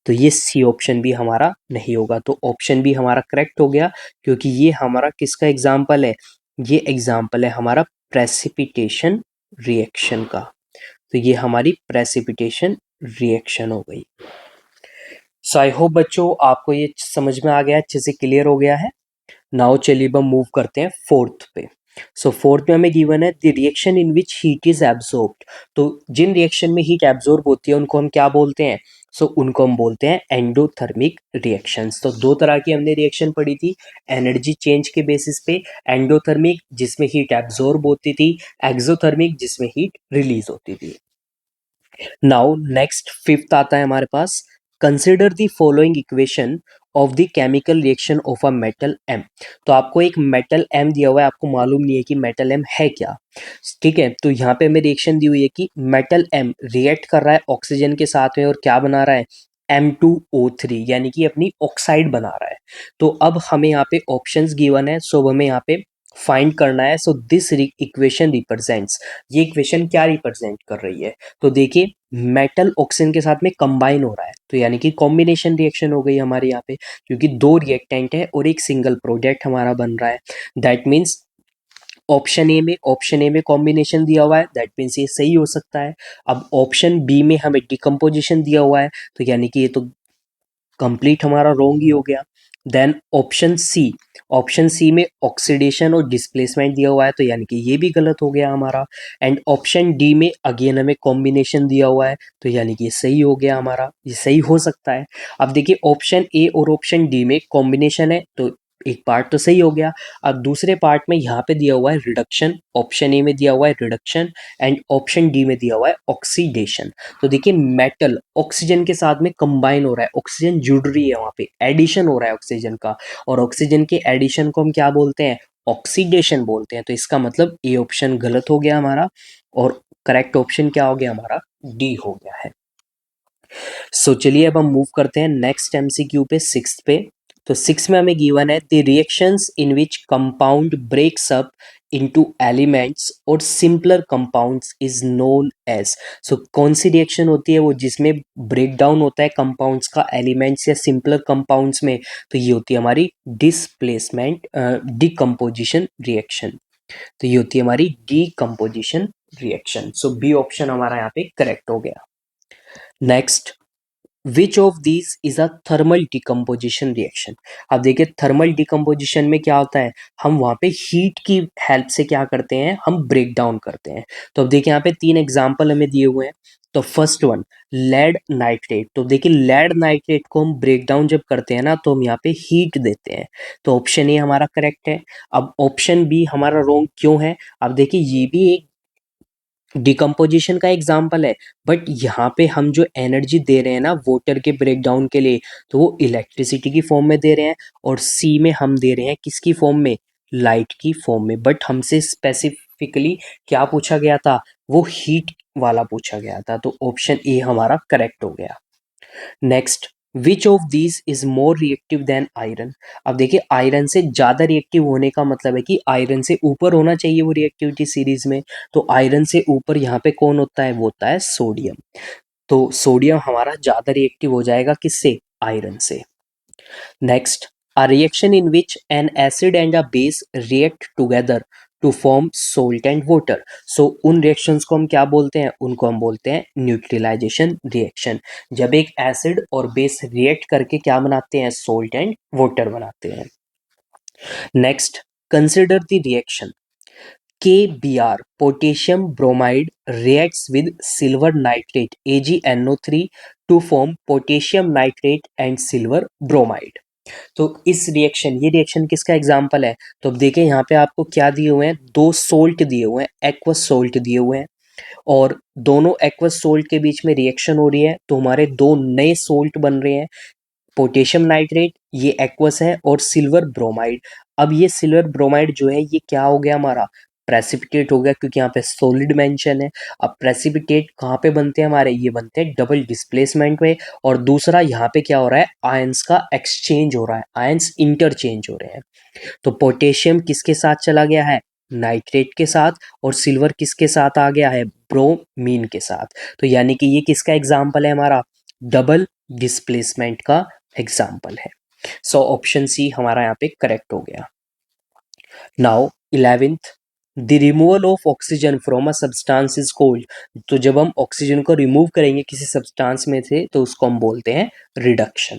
तो ये सी ऑप्शन भी हमारा नहीं होगा, तो ऑप्शन भी हमारा करेक्ट हो गया, क्योंकि ये हमारा किसका एग्जाम्पल है, ये एग्जाम्पल है हमारा प्रेसिपिटेशन रिएक्शन का। तो ये हमारी प्रेसिपिटेशन रिएक्शन हो गई। सो आई होप बच्चों आपको ये समझ में आ गया, अच्छे से क्लियर हो गया है। नाउ चलिए अब हम मूव करते हैं फोर्थ पे। सो फोर्थ में हमें गिवन है the reaction in which heat is absorbed. तो जिन रिएक्शन में हीट एब्जॉर्ब होती है उनको हम क्या बोलते हैं, उनको हम बोलते हैं एंडोथर्मिक रिएक्शंस। तो दो तरह की हमने रिएक्शन पढ़ी थी एनर्जी चेंज के बेसिस पे, एंडोथर्मिक जिसमें हीट एब्जॉर्ब होती थी, एक्सोथर्मिक जिसमें हीट रिलीज होती थी। नाउ नेक्स्ट फिफ्थ आता है हमारे पास, consider the following equation of the chemical reaction of a metal M. तो आपको एक मेटल एम दिया हुआ है, आपको मालूम नहीं है कि मेटल एम है क्या, ठीक है। तो यहाँ पे हमें रिएक्शन दी हुई है कि मेटल एम रिएक्ट कर रहा है ऑक्सीजन के साथ में और क्या बना रहा है, M2O3, यानी कि अपनी ऑक्साइड बना रहा है। तो अब हमें यहाँ पे ऑप्शंस गिवन है, सो हमें यहाँ पे फाइंड करना है। सो दिस इक्वेशन रिप्रेजेंट्स, ये इक्वेशन क्या रिप्रेजेंट कर रही है, तो देखिए मेटल ऑक्सीजन के साथ में कंबाइन हो रहा है, तो यानी कि कॉम्बिनेशन रिएक्शन हो गई हमारे यहाँ पे, क्योंकि दो रिएक्टेंट है और एक सिंगल प्रोडक्ट हमारा बन रहा है। दैट मीन्स ऑप्शन ए में कॉम्बिनेशन दिया हुआ है, दैट मीन्स ये सही हो सकता है। अब ऑप्शन बी में हमें डिकम्पोजिशन दिया हुआ है, तो यानी कि ये तो कंप्लीट हमारा रॉन्ग ही हो गया। देन ऑप्शन सी में ऑक्सीडेशन और डिस्प्लेसमेंट दिया हुआ है, तो यानी कि ये भी गलत हो गया हमारा। एंड ऑप्शन डी में अगेन हमें कॉम्बिनेशन दिया हुआ है, तो यानी कि ये सही हो गया हमारा, ये सही हो सकता है। अब देखिए ऑप्शन ए और ऑप्शन डी में कॉम्बिनेशन है, तो एक पार्ट तो सही हो गया। अब दूसरे पार्ट में यहाँ पे दिया हुआ है रिडक्शन, ऑप्शन ए में दिया हुआ है रिडक्शन एंड ऑप्शन डी में दिया हुआ है ऑक्सीडेशन। तो देखिए मेटल ऑक्सीजन के साथ में कंबाइन हो रहा है, ऑक्सीजन जुड़ रही है, वहां पे एडिशन हो रहा है ऑक्सीजन का, और ऑक्सीजन के एडिशन को हम क्या बोलते हैं, ऑक्सीडेशन बोलते हैं। तो इसका मतलब ए ऑप्शन गलत हो गया हमारा, और करेक्ट ऑप्शन क्या हो गया हमारा, डी हो गया है। सो चलिए अब हम मूव करते हैं नेक्स्ट एमसीक्यू पे, सिक्स पे। तो सिक्स में हमें गिवन है the reactions in which compound breaks up into elements और simpler compounds is known as. So कौन सी रिएक्शन होती है वो जिसमें ब्रेक डाउन होता है कंपाउंड्स का एलिमेंट्स या सिंपलर कंपाउंड्स में, तो ये होती है हमारी डिस्प्लेसमेंट डिकम्पोजिशन रिएक्शन। तो ये होती है हमारी डिकम्पोजिशन रिएक्शन। सो बी ऑप्शन हमारा यहाँ पे करेक्ट हो गया। Next, which of these is a thermal decomposition reaction. अब देखिए थर्मल डिकम्पोजिशन में क्या होता है, हम वहाँ पे हीट की हेल्प से क्या करते हैं, हम ब्रेक डाउन करते हैं। तो अब देखिए यहाँ पे तीन एग्जाम्पल हमें दिए हुए हैं। तो फर्स्ट वन लेड नाइट्रेट। तो देखिए लेड नाइट्रेट को हम ब्रेक डाउन जब करते हैं ना, तो हम यहाँ पे हीट देते हैं। तो ऑप्शन ए हमारा करेक्ट है। अब ऑप्शन बी हमारा रॉन्ग क्यों है, अब देखिए ये भी एक डिकम्पोजिशन का एग्जाम्पल है, बट यहाँ पे हम जो एनर्जी दे रहे हैं ना वाटर के ब्रेकडाउन के लिए, तो वो इलेक्ट्रिसिटी की फॉर्म में दे रहे हैं, और सी में हम दे रहे हैं किसकी फॉर्म में, लाइट की फॉर्म में। बट हमसे स्पेसिफिकली क्या पूछा गया था, वो हीट वाला पूछा गया था, तो ऑप्शन ए हमारा करेक्ट हो गया। Next, which of these is more reactive than iron. अब देखिए आयरन से ज्यादा रिएक्टिव होने का मतलब है कि आयरन से ऊपर होना चाहिए वो रिएक्टिविटी सीरीज में, तो आयरन से ऊपर यहाँ पे कौन होता है, वो होता है सोडियम। तो सोडियम हमारा ज्यादा रिएक्टिव हो जाएगा किससे, आयरन से। Next, a reaction in which an acid and a base react together to form salt and water. So उन reactions को हम क्या बोलते हैं, उनको हम बोलते हैं न्यूट्रलाइजेशन रिएक्शन। जब एक एसिड और बेस रिएक्ट करके क्या बनाते हैं, सोल्ट एंड वाटर बनाते हैं। Next, consider the reaction KBr potassium bromide reacts with silver nitrate AgNO3 to form potassium nitrate and silver bromide. तो इस रिएक्शन, ये रिएक्शन किसका एग्जाम्पल है, तो अब देखिए यहाँ पे आपको क्या दिए हुए हैं, दो सोल्ट दिए हुए हैं, एक्वस सोल्ट दिए हुए हैं, और दोनों एक्वस सोल्ट के बीच में रिएक्शन हो रही है, तो हमारे दो नए सोल्ट बन रहे हैं, पोटेशियम नाइट्रेट ये एक्वस है और सिल्वर ब्रोमाइड। अब ये सिल्वर ब्रोमाइड जो है ये क्या हो गया हमारा, प्रेसिपिटेट हो गया क्योंकि यहाँ पे सॉलिड मेंशन है। अब प्रेसिपिटेट कहाँ पे बनते हैं हमारे, ये बनते हैं डबल डिस्प्लेसमेंट में। और दूसरा यहाँ पे क्या हो रहा है, आयंस का एक्सचेंज हो रहा है, आयंस इंटरचेंज हो रहे हैं। तो पोटेशियम किसके साथ चला गया है, नाइट्रेट के साथ, और सिल्वर किसके साथ आ गया है, ब्रोमीन के साथ। तो यानी कि ये किसका एग्जाम्पल है, हमारा डबल डिस्प्लेसमेंट का एग्जाम्पल है। सो ऑप्शन सी हमारा यहाँ पे करेक्ट हो गया। Now 11th, the removal of oxygen from a substance is called. तो जब हम ऑक्सीजन को रिमूव करेंगे किसी सब्सटेंस में से तो उसको हम बोलते हैं reduction.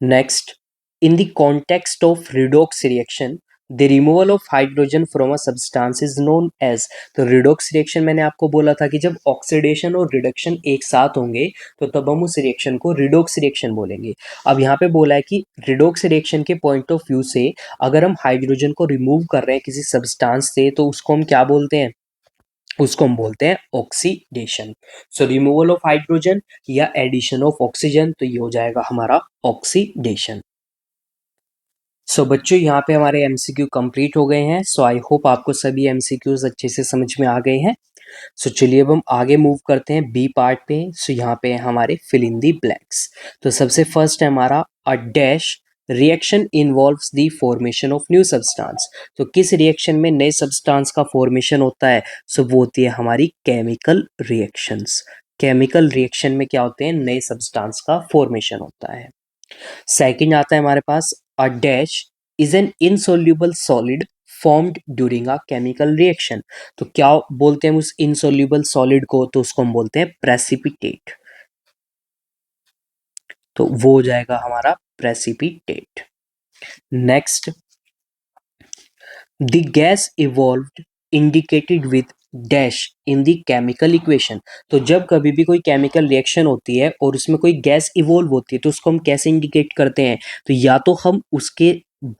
Next, in the context of redox reaction, the removal of hydrogen from a substance is known as। तो redox reaction मैंने आपको बोला था कि जब ऑक्सीडेशन और रिडक्शन एक साथ होंगे तो तब हम उस रिएक्शन को रिडोक्स रिएक्शन बोलेंगे। अब यहाँ पे बोला है कि रिडोक्स रिएक्शन के पॉइंट ऑफ व्यू से अगर हम हाइड्रोजन को रिमूव कर रहे हैं किसी सब्सटेंस से तो उसको हम क्या बोलते हैं, उसको हम बोलते हैं oxidation. So removal of hydrogen या एडिशन ऑफ ऑक्सीजन, तो ये हो जाएगा हमारा ऑक्सीडेशन। सो बच्चों यहाँ पे हमारे एमसीक्यू कंप्लीट हो गए हैं। सो आई होप आपको सभी एमसीक्यूज अच्छे से समझ में आ गए हैं। सो चलिए अब हम आगे मूव करते हैं बी पार्ट पे। सो यहाँ पे है हमारे फिल इन दी ब्लैंक्स। तो सबसे फर्स्ट है हमारा a dash reaction involves the formation of new substance. तो किस रिएक्शन में नए सब्सटेंस का फॉर्मेशन होता है, सो वो होती है हमारी केमिकल रिएक्शंस। केमिकल रिएक्शन में क्या होते हैं, नए सब्सटेंस का फॉर्मेशन होता है। सेकंड आता है हमारे पास a dash is an insoluble solid formed during a chemical reaction. तो क्या बोलते हैं उस इनसोल्यूबल सॉलिड को, तो उसको हम बोलते हैं प्रेसिपिटेट। तो वो हो जाएगा हमारा precipitate. Next, the gas evolved indicated with dash in the chemical equation. तो जब कभी भी कोई केमिकल रिएक्शन होती है और उसमें कोई गैस इवॉल्व होती है तो उसको हम कैसे इंडिकेट करते हैं, तो या तो हम उसके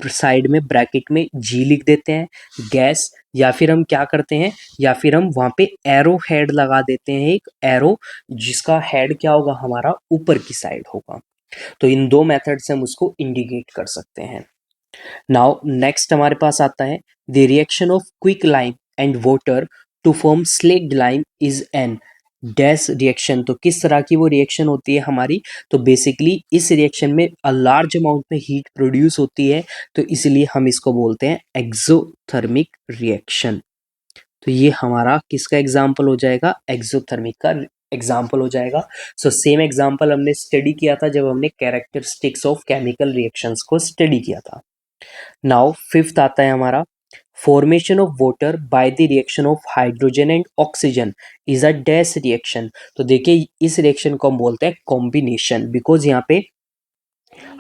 साइड में ब्रैकेट में जी लिख देते हैं गैस, या फिर हम क्या करते हैं, या फिर हम वहां पे एरो हेड लगा देते हैं, एक एरो जिसका हेड क्या होगा हमारा ऊपर की साइड होगा। तो इन दो मेथड से हम उसको इंडिकेट कर सकते हैं। नाउ नेक्स्ट हमारे पास आता है the reaction of quick lime and water to form slaked lime is an dash reaction. तो किस तरह की वो रिएक्शन होती है हमारी, तो बेसिकली इस रिएक्शन में अ लार्ज अमाउंट में हीट प्रोड्यूस होती है, तो इसलिए हम इसको बोलते हैं एक्सोथर्मिक रिएक्शन। तो ये हमारा किसका एग्जाम्पल हो जाएगा, एक्सोथर्मिक का एग्जाम्पल हो जाएगा। सो सेम एग्जाम्पल हमने स्टडी किया था जब हमने कैरेक्टरिस्टिक्स ऑफ केमिकल रिएक्शंस को स्टडी किया था। नाउ फिफ्थ आता है हमारा formation of water by the reaction of hydrogen and oxygen is a dash reaction. तो देखिए इस रिएक्शन को हम बोलते हैं कॉम्बिनेशन, बिकॉज यहाँ पे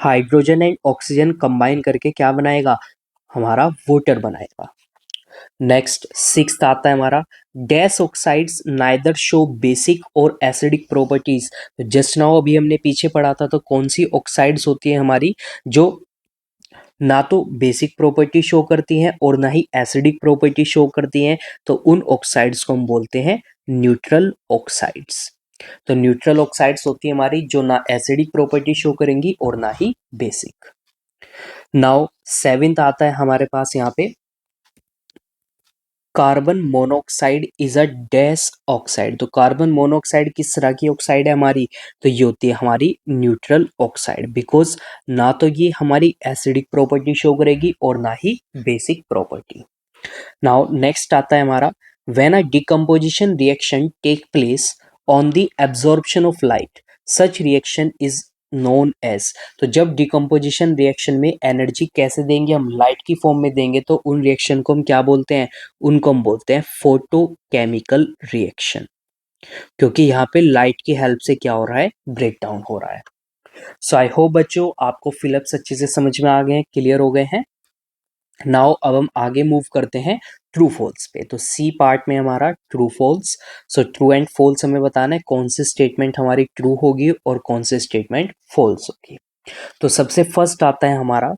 हाइड्रोजन एंड ऑक्सीजन कंबाइन करके क्या बनाएगा, हमारा वाटर बनाएगा। नेक्स्ट सिक्स्थ आता है हमारा dash oxides neither show basic और एसिडिक प्रॉपर्टीज। जस्ट नाउ अभी हमने पीछे पढ़ा था, तो कौन सी ऑक्साइड्स होती है हमारी जो ना तो बेसिक प्रॉपर्टी शो करती हैं और ना ही एसिडिक प्रॉपर्टी शो करती हैं, तो उन ऑक्साइड्स को हम बोलते हैं न्यूट्रल ऑक्साइड्स। तो न्यूट्रल ऑक्साइड्स होती है हमारी जो ना एसिडिक प्रॉपर्टी शो करेंगी और ना ही बेसिक। नाउ सेवेंथ आता है हमारे पास यहाँ पे carbon monoxide is a dash oxide. तो कार्बन मोनोऑक्साइड किस तरह की ऑक्साइड है हमारी, तो ये होती है हमारी न्यूट्रल ऑक्साइड, बिकॉज ना तो ये हमारी एसिडिक प्रॉपर्टी शो करेगी और ना ही बेसिक प्रॉपर्टी। नाउ नेक्स्ट आता है हमारा when a decomposition reaction take place on the absorption of light such reaction is known as. तो जब डिकम्पोजिशन रिएक्शन में एनर्जी कैसे देंगे, हम लाइट की फॉर्म में देंगे, तो उन रिएक्शन को हम क्या बोलते हैं, उनको हम बोलते हैं फोटोकेमिकल रिएक्शन, क्योंकि यहाँ पे लाइट की हेल्प से क्या हो रहा है, ब्रेक डाउन हो रहा है। सो आई होप बच्चों आपको फिलअप्स अच्छे से समझ में आ गए हैं, क्लियर हो गए हैं। नाउ अब हम आगे मूव करते हैं ट्रू फॉल्स पे। तो सी पार्ट में हमारा true false. So true and false हमें बताना है कौन सी स्टेटमेंट हमारी ट्रू होगी और कौन सी स्टेटमेंट फॉल्स होगी। तो सबसे फर्स्ट आता है हमारा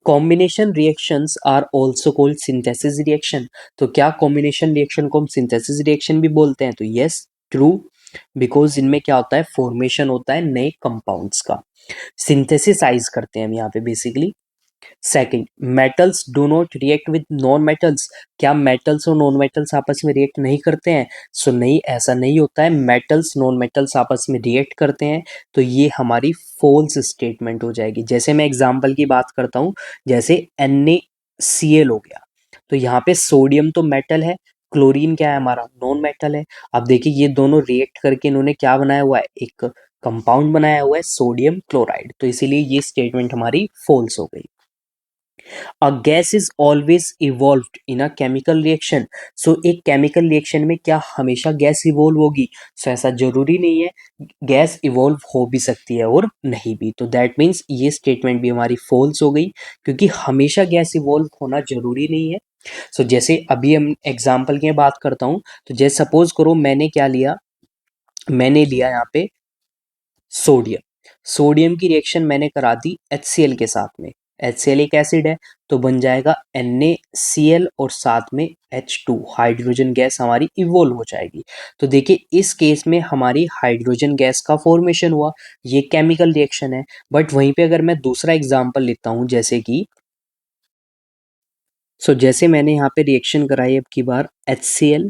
combination reactions are also called synthesis reaction. तो क्या कॉम्बिनेशन रिएक्शन को हम सिंथेसिस रिएक्शन भी बोलते हैं, तो यस ट्रू, बिकॉज इनमें क्या होता है, फॉर्मेशन होता है नए कंपाउंड्स का, सिंथेसिसाइज करते हैं हम यहाँ पे basically. Second, metals do not react with non metals. क्या मेटल्स और नॉन मेटल्स आपस में रिएक्ट नहीं करते हैं? सो नहीं, ऐसा नहीं होता है, मेटल्स नॉन मेटल्स आपस में रिएक्ट करते हैं। तो ये हमारी फॉल्स स्टेटमेंट हो जाएगी। जैसे मैं एग्जांपल की बात करता हूँ, जैसे NaCl हो गया, तो यहाँ पे सोडियम तो मेटल है, क्लोरीन क्या है हमारा, नॉन मेटल है। अब देखिए ये दोनों रिएक्ट करके इन्होंने क्या बनाया हुआ है, एक कंपाउंड बनाया हुआ है सोडियम क्लोराइड, तो इसीलिए ये स्टेटमेंट हमारी फॉल्स हो गई। A gas is always evolved in a chemical reaction. So एक chemical reaction में क्या हमेशा गैस इवॉल्व होगी? So ऐसा जरूरी नहीं है, गैस इवॉल्व हो भी सकती है और नहीं भी। तो दैट मीन्स ये स्टेटमेंट भी हमारी फॉल्स हो गई, क्योंकि हमेशा गैस इवॉल्व होना जरूरी नहीं है। सो जैसे अभी हम एग्जाम्पल की बात करता हूँ, तो जैसे सपोज करो मैंने क्या लिया, मैंने लिया यहाँ पे सोडियम। सोडियम की रिएक्शन मैंने करा दी HCl के साथ में। HCl एक एसिड है, तो बन जाएगा NaCl और साथ में H2, हाइड्रोजन गैस हमारी इवोल्व हो जाएगी। तो देखिए इस केस में हमारी हाइड्रोजन गैस का फॉर्मेशन हुआ, ये केमिकल रिएक्शन है। बट वहीं पे अगर मैं दूसरा एग्जांपल लेता हूँ, जैसे कि जैसे मैंने यहाँ पे रिएक्शन कराई अब की बार HCl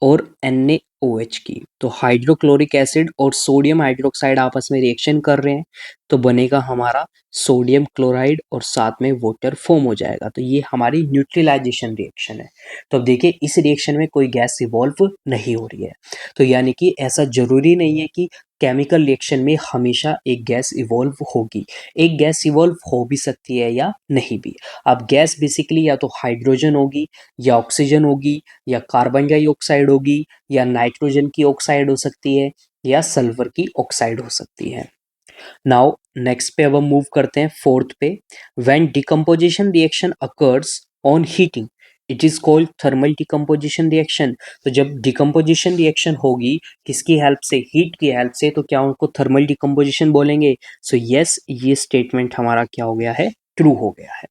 और NaOH की, तो हाइड्रोक्लोरिक एसिड और सोडियम हाइड्रोक्साइड आपस में रिएक्शन कर रहे हैं, तो बनेगा हमारा सोडियम क्लोराइड और साथ में वाटर फॉर्म हो जाएगा। तो ये हमारी न्यूट्रलाइजेशन रिएक्शन है। तो अब देखिए इस रिएक्शन में कोई गैस इवॉल्व नहीं हो रही है। तो यानी कि ऐसा जरूरी नहीं है कि केमिकल रिएक्शन में हमेशा एक गैस इवॉल्व होगी, एक गैस इवॉल्व हो भी सकती है या नहीं भी। अब गैस बेसिकली या तो हाइड्रोजन होगी, या ऑक्सीजन होगी, या कार्बन डाइऑक्साइड होगी, या नाइट्रोजन की ऑक्साइड हो सकती है, या सल्फर की ऑक्साइड हो सकती है। नाउ नेक्स्ट पे अब हम मूव करते हैं फोर्थ पे। When decomposition reaction occurs on heating, it is called thermal decomposition reaction. तो जब डिकम्पोजिशन रिएक्शन होगी किसकी हेल्प से, हीट की हेल्प से, तो क्या उनको थर्मल डिकम्पोजिशन बोलेंगे? सो यस, ये स्टेटमेंट हमारा क्या हो गया है, ट्रू हो गया है।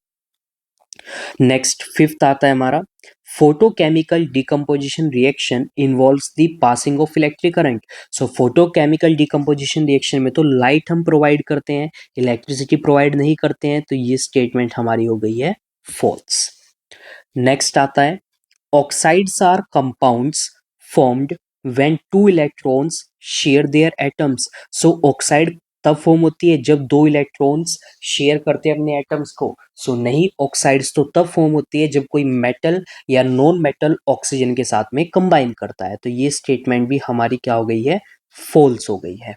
नेक्स्ट फिफ्थ आता है हमारा, photochemical decomposition reaction involves the passing of electric current. So photochemical decomposition reaction में तो लाइट हम प्रोवाइड करते हैं, इलेक्ट्रिसिटी प्रोवाइड नहीं करते हैं, तो ये स्टेटमेंट हमारी हो गई है फॉल्स। नेक्स्ट आता है, oxides are compounds formed when two electrons share their atoms. So oxide तब फॉर्म होती है जब दो इलेक्ट्रॉन्स शेयर करते हैं अपने एटम्स को। सो नहीं, ऑक्साइड्स तो तब फॉर्म होती है जब कोई मेटल या नॉन मेटल ऑक्सीजन के साथ में कंबाइन करता है। तो ये स्टेटमेंट भी हमारी क्या हो गई है, फॉल्स हो गई है।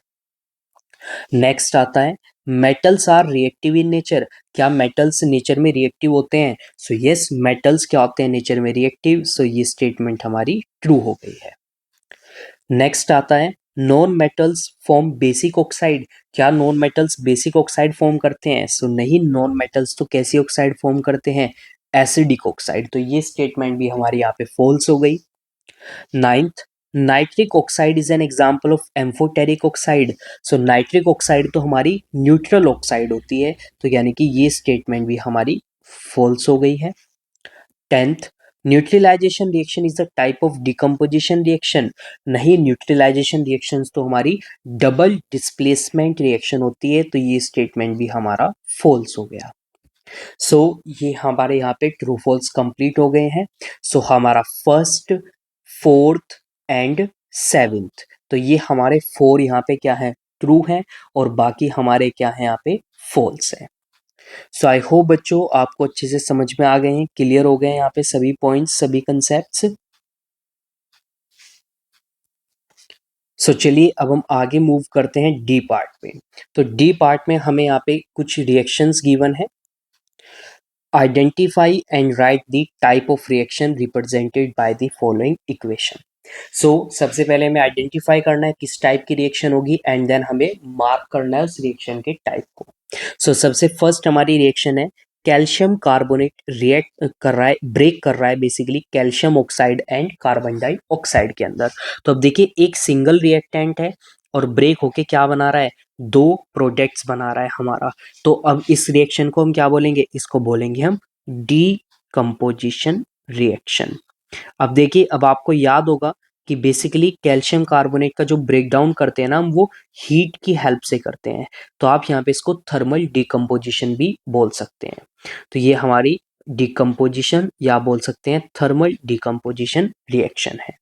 नेक्स्ट आता है, metals are reactive in nature. क्या मेटल्स नेचर में रिएक्टिव होते हैं? सो यस, मेटल्स क्या होते हैं नेचर में रिएक्टिव। सो ये स्टेटमेंट हमारी ट्रू हो गई है। नेक्स्ट आता है, non metals form basic oxide. क्या non metals basic oxide form करते हैं? सो नहीं, नॉन मेटल्स तो कैसी ऑक्साइड फॉर्म करते हैं, एसिडिक ऑक्साइड। तो ये स्टेटमेंट भी हमारी यहाँ पे फॉल्स हो गई। Ninth, nitric oxide is an example of amphoteric oxide. So nitric oxide तो हमारी न्यूट्रल ऑक्साइड होती है, तो यानी कि ये स्टेटमेंट भी हमारी फॉल्स हो गई है। Tenth, neutralization reaction is the type of decomposition reaction. नहीं, न्यूट्रलाइजेशन रिएक्शंस तो हमारी डबल डिस्प्लेसमेंट रिएक्शन होती है, तो ये स्टेटमेंट भी हमारा फॉल्स हो गया। सो ये हमारे यहाँ पे ट्रू फॉल्स कंप्लीट हो गए हैं। सो हमारा फर्स्ट, फोर्थ एंड सेवेंथ, तो ये हमारे फोर यहाँ पे क्या है, ट्रू है, और बाकी हमारे क्या है यहाँ पे फॉल्स है। सो आई होप बच्चों आपको अच्छे से समझ में आ गए हैं, क्लियर हो गए हैं यहाँ पे सभी पॉइंट्स, सभी कंसेप्ट्स। सो चलिए अब हम आगे मूव करते हैं डी पार्ट पे। तो डी पार्ट में हमें यहाँ पे कुछ रिएक्शंस गिवन है। Identify and write the type of reaction represented by the following equation. So सबसे पहले हमें आइडेंटिफाई करना है किस टाइप की रिएक्शन होगी, एंड देन हमें मार्क करना है उस रिएक्शन के टाइप को। सबसे फर्स्ट हमारी रिएक्शन है, कैल्शियम कार्बोनेट रिएक्ट कर रहा है, ब्रेक कर रहा है basically calcium oxide and carbon dioxide के अंदर। तो अब देखिए एक सिंगल रिएक्टेंट है और ब्रेक होके क्या बना रहा है, दो प्रोडक्ट्स बना रहा है हमारा। तो अब इस रिएक्शन को हम क्या बोलेंगे, इसको बोलेंगे हम डीकम्पोजिशन रिएक्शन। अब देखिए, अब आपको याद होगा कि बेसिकली कैल्शियम कार्बोनेट का जो ब्रेक डाउन करते हैं ना हम, वो हीट की हेल्प से करते हैं। तो आप यहाँ पे इसको थर्मल डिकम्पोजिशन भी बोल सकते हैं। तो ये हमारी डिकम्पोजिशन या बोल सकते हैं थर्मल डिकम्पोजिशन रिएक्शन है।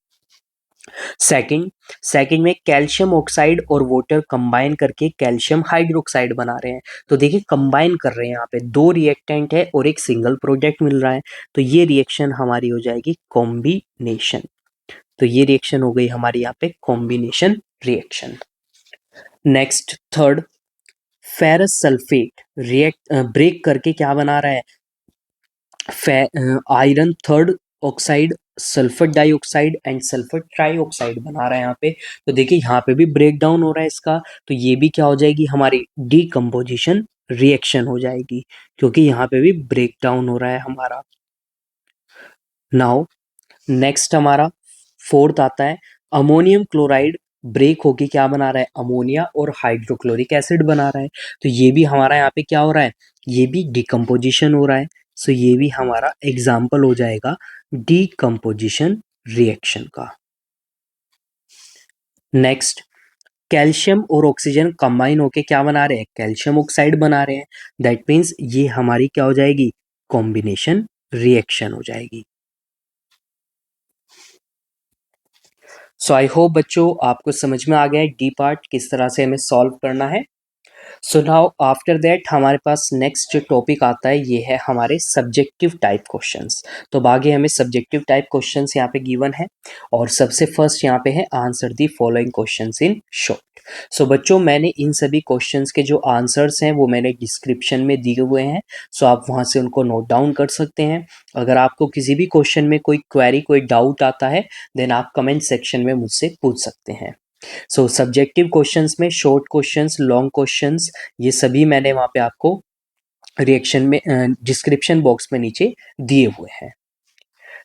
सेकंड सेकंड में कैल्शियम ऑक्साइड और वाटर कंबाइन करके कैल्शियम हाइड्रोक्साइड बना रहे हैं। तो देखिए कंबाइन कर रहे हैं, यहाँ पे दो रिएक्टेंट है और एक सिंगल प्रोडक्ट मिल रहा है। तो ये रिएक्शन हमारी हो जाएगी कॉम्बिनेशन। तो ये रिएक्शन हो गई हमारी यहाँ पे combination reaction. Next third, ferrous sulphate react break करके क्या बना रहा है, iron third oxide, sulphur dioxide and sulphur trioxide बना रहा है यहाँ पे। तो देखिए यहाँ पे भी ब्रेक डाउन हो रहा है इसका, तो ये भी क्या हो जाएगी हमारी डीकम्पोजिशन रिएक्शन हो जाएगी, क्योंकि यहाँ पे भी ब्रेक डाउन हो रहा है हमारा। नाउ नेक्स्ट हमारा फोर्थ आता है, अमोनियम क्लोराइड ब्रेक होके क्या बना रहा है, अमोनिया और हाइड्रोक्लोरिक एसिड बना रहा है। तो ये भी हमारा यहाँ पे क्या हो रहा है, ये भी डिकम्पोजिशन हो रहा है। सो ये भी हमारा एग्जाम्पल हो जाएगा डिकम्पोजिशन रिएक्शन का। नेक्स्ट, कैल्शियम और ऑक्सीजन कंबाइन होके क्या बना रहे हैं, कैल्शियम ऑक्साइड बना रहे हैं। दैट मीन्स ये हमारी क्या हो जाएगी, कॉम्बिनेशन रिएक्शन हो जाएगी। सो आई होप बच्चों आपको समझ में आ गया है डी पार्ट किस तरह से हमें सॉल्व करना है। सो नाउ आफ्टर दैट हमारे पास नेक्स्ट जो टॉपिक आता है ये है हमारे सब्जेक्टिव टाइप क्वेश्चंस। तो आगे हमें सब्जेक्टिव टाइप क्वेश्चंस यहाँ पे गिवन है और सबसे फर्स्ट यहाँ पे है answer the following questions in short. So बच्चों मैंने इन सभी क्वेश्चंस के जो आंसर्स हैं वो मैंने डिस्क्रिप्शन में दिए हुए हैं, सो आप वहाँ से उनको नोट डाउन कर सकते हैं। अगर आपको किसी भी क्वेश्चन में कोई क्वेरी कोई डाउट आता है देन आप कमेंट सेक्शन में मुझसे पूछ सकते हैं। सो सब्जेक्टिव क्वेश्चंस में शॉर्ट क्वेश्चंस, लॉन्ग क्वेश्चंस, ये सभी मैंने वहाँ पे आपको रिएक्शन में डिस्क्रिप्शन बॉक्स में नीचे दिए हुए हैं।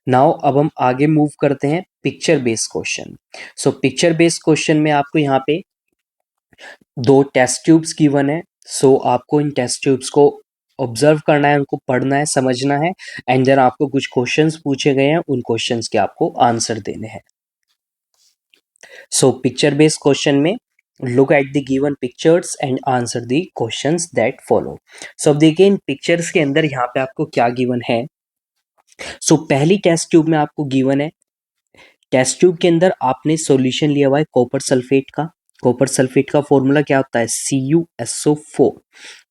नाउ अब हम आगे मूव करते हैं picture based question. So picture based question में आपको यहाँ पे दो टेस्ट ट्यूब्स गिवन है। सो आपको इन टेस्ट ट्यूब्स को ऑब्जर्व करना है, उनको पढ़ना है, समझना है एंड देन आपको कुछ क्वेश्चंस पूछे गए हैं, उन क्वेश्चंस के आपको आंसर देने हैं। सो पिक्चर बेस्ड क्वेश्चन में look at the given pictures and answer the questions that follow। so अब देखिए इन पिक्चर्स के अंदर यहाँ पे आपको क्या गिवन है। पहली टेस्ट ट्यूब में आपको गिवन है, टेस्ट ट्यूब के अंदर आपने सॉल्यूशन लिया हुआ है कॉपर सल्फेट का। कॉपर सल्फेट का फॉर्मूला क्या होता है, CuSO4।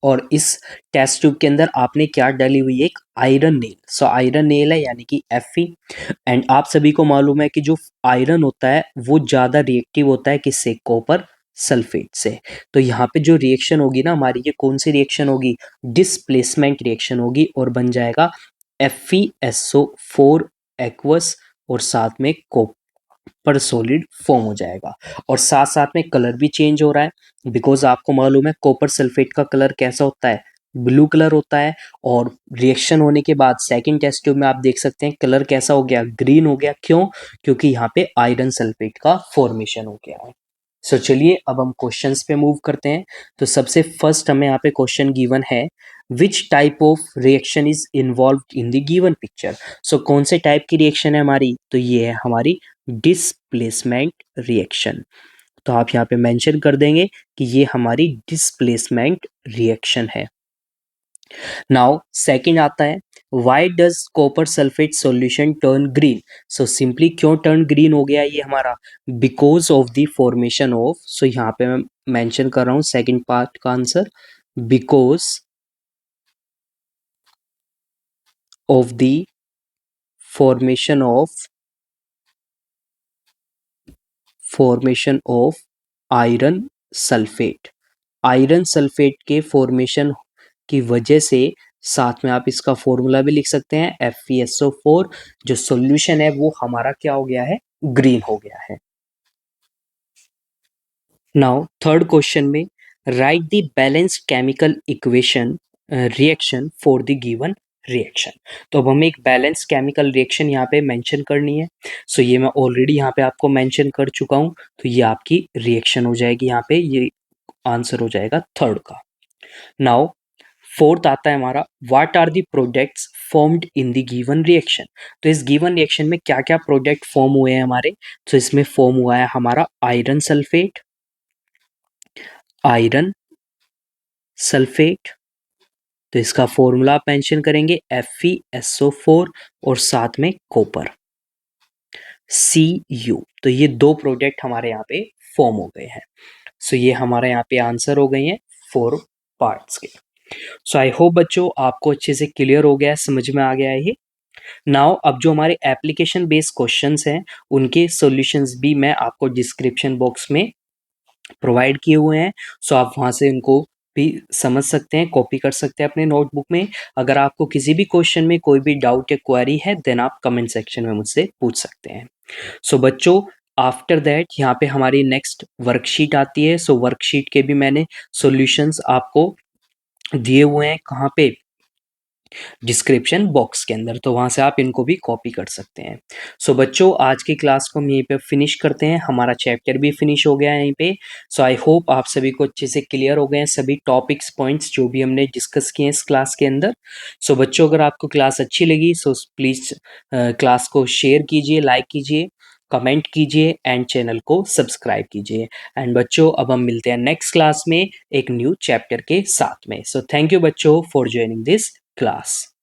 और इस टेस्ट ट्यूब के अंदर आपने क्या डाली हुई है, एक आयरन नेल। आयरन नेल है यानी कि Fe। एंड आप सभी को मालूम है कि जो आयरन होता है वो ज्यादा रिएक्टिव होता है किससे, कॉपर सल्फेट से। तो यहाँ पे जो रिएक्शन होगी ना हमारी, ये कौन सी रिएक्शन होगी, डिस्प्लेसमेंट रिएक्शन होगी और बन जाएगा FeSO4 एक्वस और साथ में कॉपर सॉलिड फॉर्म हो जाएगा। और साथ साथ में कलर भी चेंज हो रहा है बिकॉज आपको मालूम है कॉपर सल्फेट का कलर कैसा होता है, ब्लू कलर होता है। और रिएक्शन होने के बाद सेकंड टेस्ट ट्यूब में आप देख सकते हैं कलर कैसा हो गया, ग्रीन हो गया। क्यों, क्योंकि यहाँ पे आयरन सल्फेट का फॉर्मेशन हो गया है। सो चलिए अब हम क्वेश्चंस पे मूव करते हैं। तो सबसे फर्स्ट हमें यहाँ पे क्वेश्चन गिवन है, which type of reaction is involve in the given picture. So कौन से टाइप की रिएक्शन है हमारी, तो ये है हमारी डिस्प्लेसमेंट रिएक्शन। तो आप यहाँ पे मेंशन कर देंगे कि ये हमारी डिस्प्लेसमेंट रिएक्शन है। नाउ सेकंड आता है, why does copper sulphate solution turn green. So simply क्यों टर्न ग्रीन हो गया ये हमारा, because of the formation of, so यहाँ पे मैं मेंशन कर रहा हूँ सेकंड पार्ट का answer, because of the formation of iron sulphate. Iron sulphate के फॉर्मेशन की वजह से, साथ में आप इसका फॉर्मूला भी लिख सकते हैं FeSO4, जो सॉल्यूशन है वो हमारा क्या हो गया है, ग्रीन हो गया है। नाउ थर्ड क्वेश्चन में right the balanced chemical equation reaction for the given reaction. तो अब हमें एक बैलेंस केमिकल रिएक्शन यहाँ पे मेंशन करनी है। सो ये मैं ऑलरेडी यहाँ पे आपको मेंशन कर चुका हूँ, तो ये आपकी रिएक्शन हो जाएगी, यहाँ पे ये आंसर हो जाएगा थर्ड का। नाउ फोर्थ आता है हमारा what are the products formed in the given reaction. तो इस गिवन रिएक्शन में क्या क्या प्रोडक्ट फॉर्म हुए हैं हमारे, तो इसमें फॉर्म हुआ है हमारा आयरन सल्फेट, आयरन सल्फेट, तो इसका फॉर्मूला आप मेंशन करेंगे FeSO4 और साथ में कॉपर Cu। तो ये दो प्रोडक्ट हमारे यहाँ पे फॉर्म हो गए हैं। सो ये हमारे यहाँ पे आंसर हो गए हैं 4 पार्ट्स के। सो आई होप बच्चों आपको अच्छे से क्लियर हो गया है, समझ में आ गया है ये। नाउ अब जो हमारे एप्लीकेशन बेस्ड क्वेश्चंस हैं उनके सॉल्यूशंस भी मैं आपको डिस्क्रिप्शन बॉक्स में प्रोवाइड किए हुए हैं। सो आप वहाँ से उनको भी समझ सकते हैं, कॉपी कर सकते हैं अपने नोटबुक में। अगर आपको किसी भी क्वेश्चन में कोई भी डाउट या क्वेरी है देन आप कमेंट सेक्शन में मुझसे पूछ सकते हैं। सो बच्चों आफ्टर दैट यहाँ पे हमारी नेक्स्ट वर्कशीट आती है। सो वर्कशीट के भी मैंने सॉल्यूशंस आपको दिए हुए हैं कहाँ पे, डिस्क्रिप्शन बॉक्स के अंदर, तो वहाँ से आप इनको भी कॉपी कर सकते हैं। सो बच्चों आज की क्लास को हम यहीं पे फिनिश करते हैं, हमारा चैप्टर भी फिनिश हो गया है यहीं पे। सो आई होप आप सभी को अच्छे से क्लियर हो गए हैं सभी टॉपिक्स पॉइंट्स जो भी हमने डिस्कस किए हैं इस क्लास के अंदर। सो बच्चों अगर आपको क्लास अच्छी लगी सो प्लीज़ क्लास को शेयर कीजिए, लाइक कीजिए, कमेंट कीजिए एंड चैनल को सब्सक्राइब कीजिए। एंड बच्चों अब हम मिलते हैं नेक्स्ट क्लास में एक न्यू चैप्टर के साथ में। सो थैंक यू बच्चों फॉर ज्वाइनिंग दिस क्लास।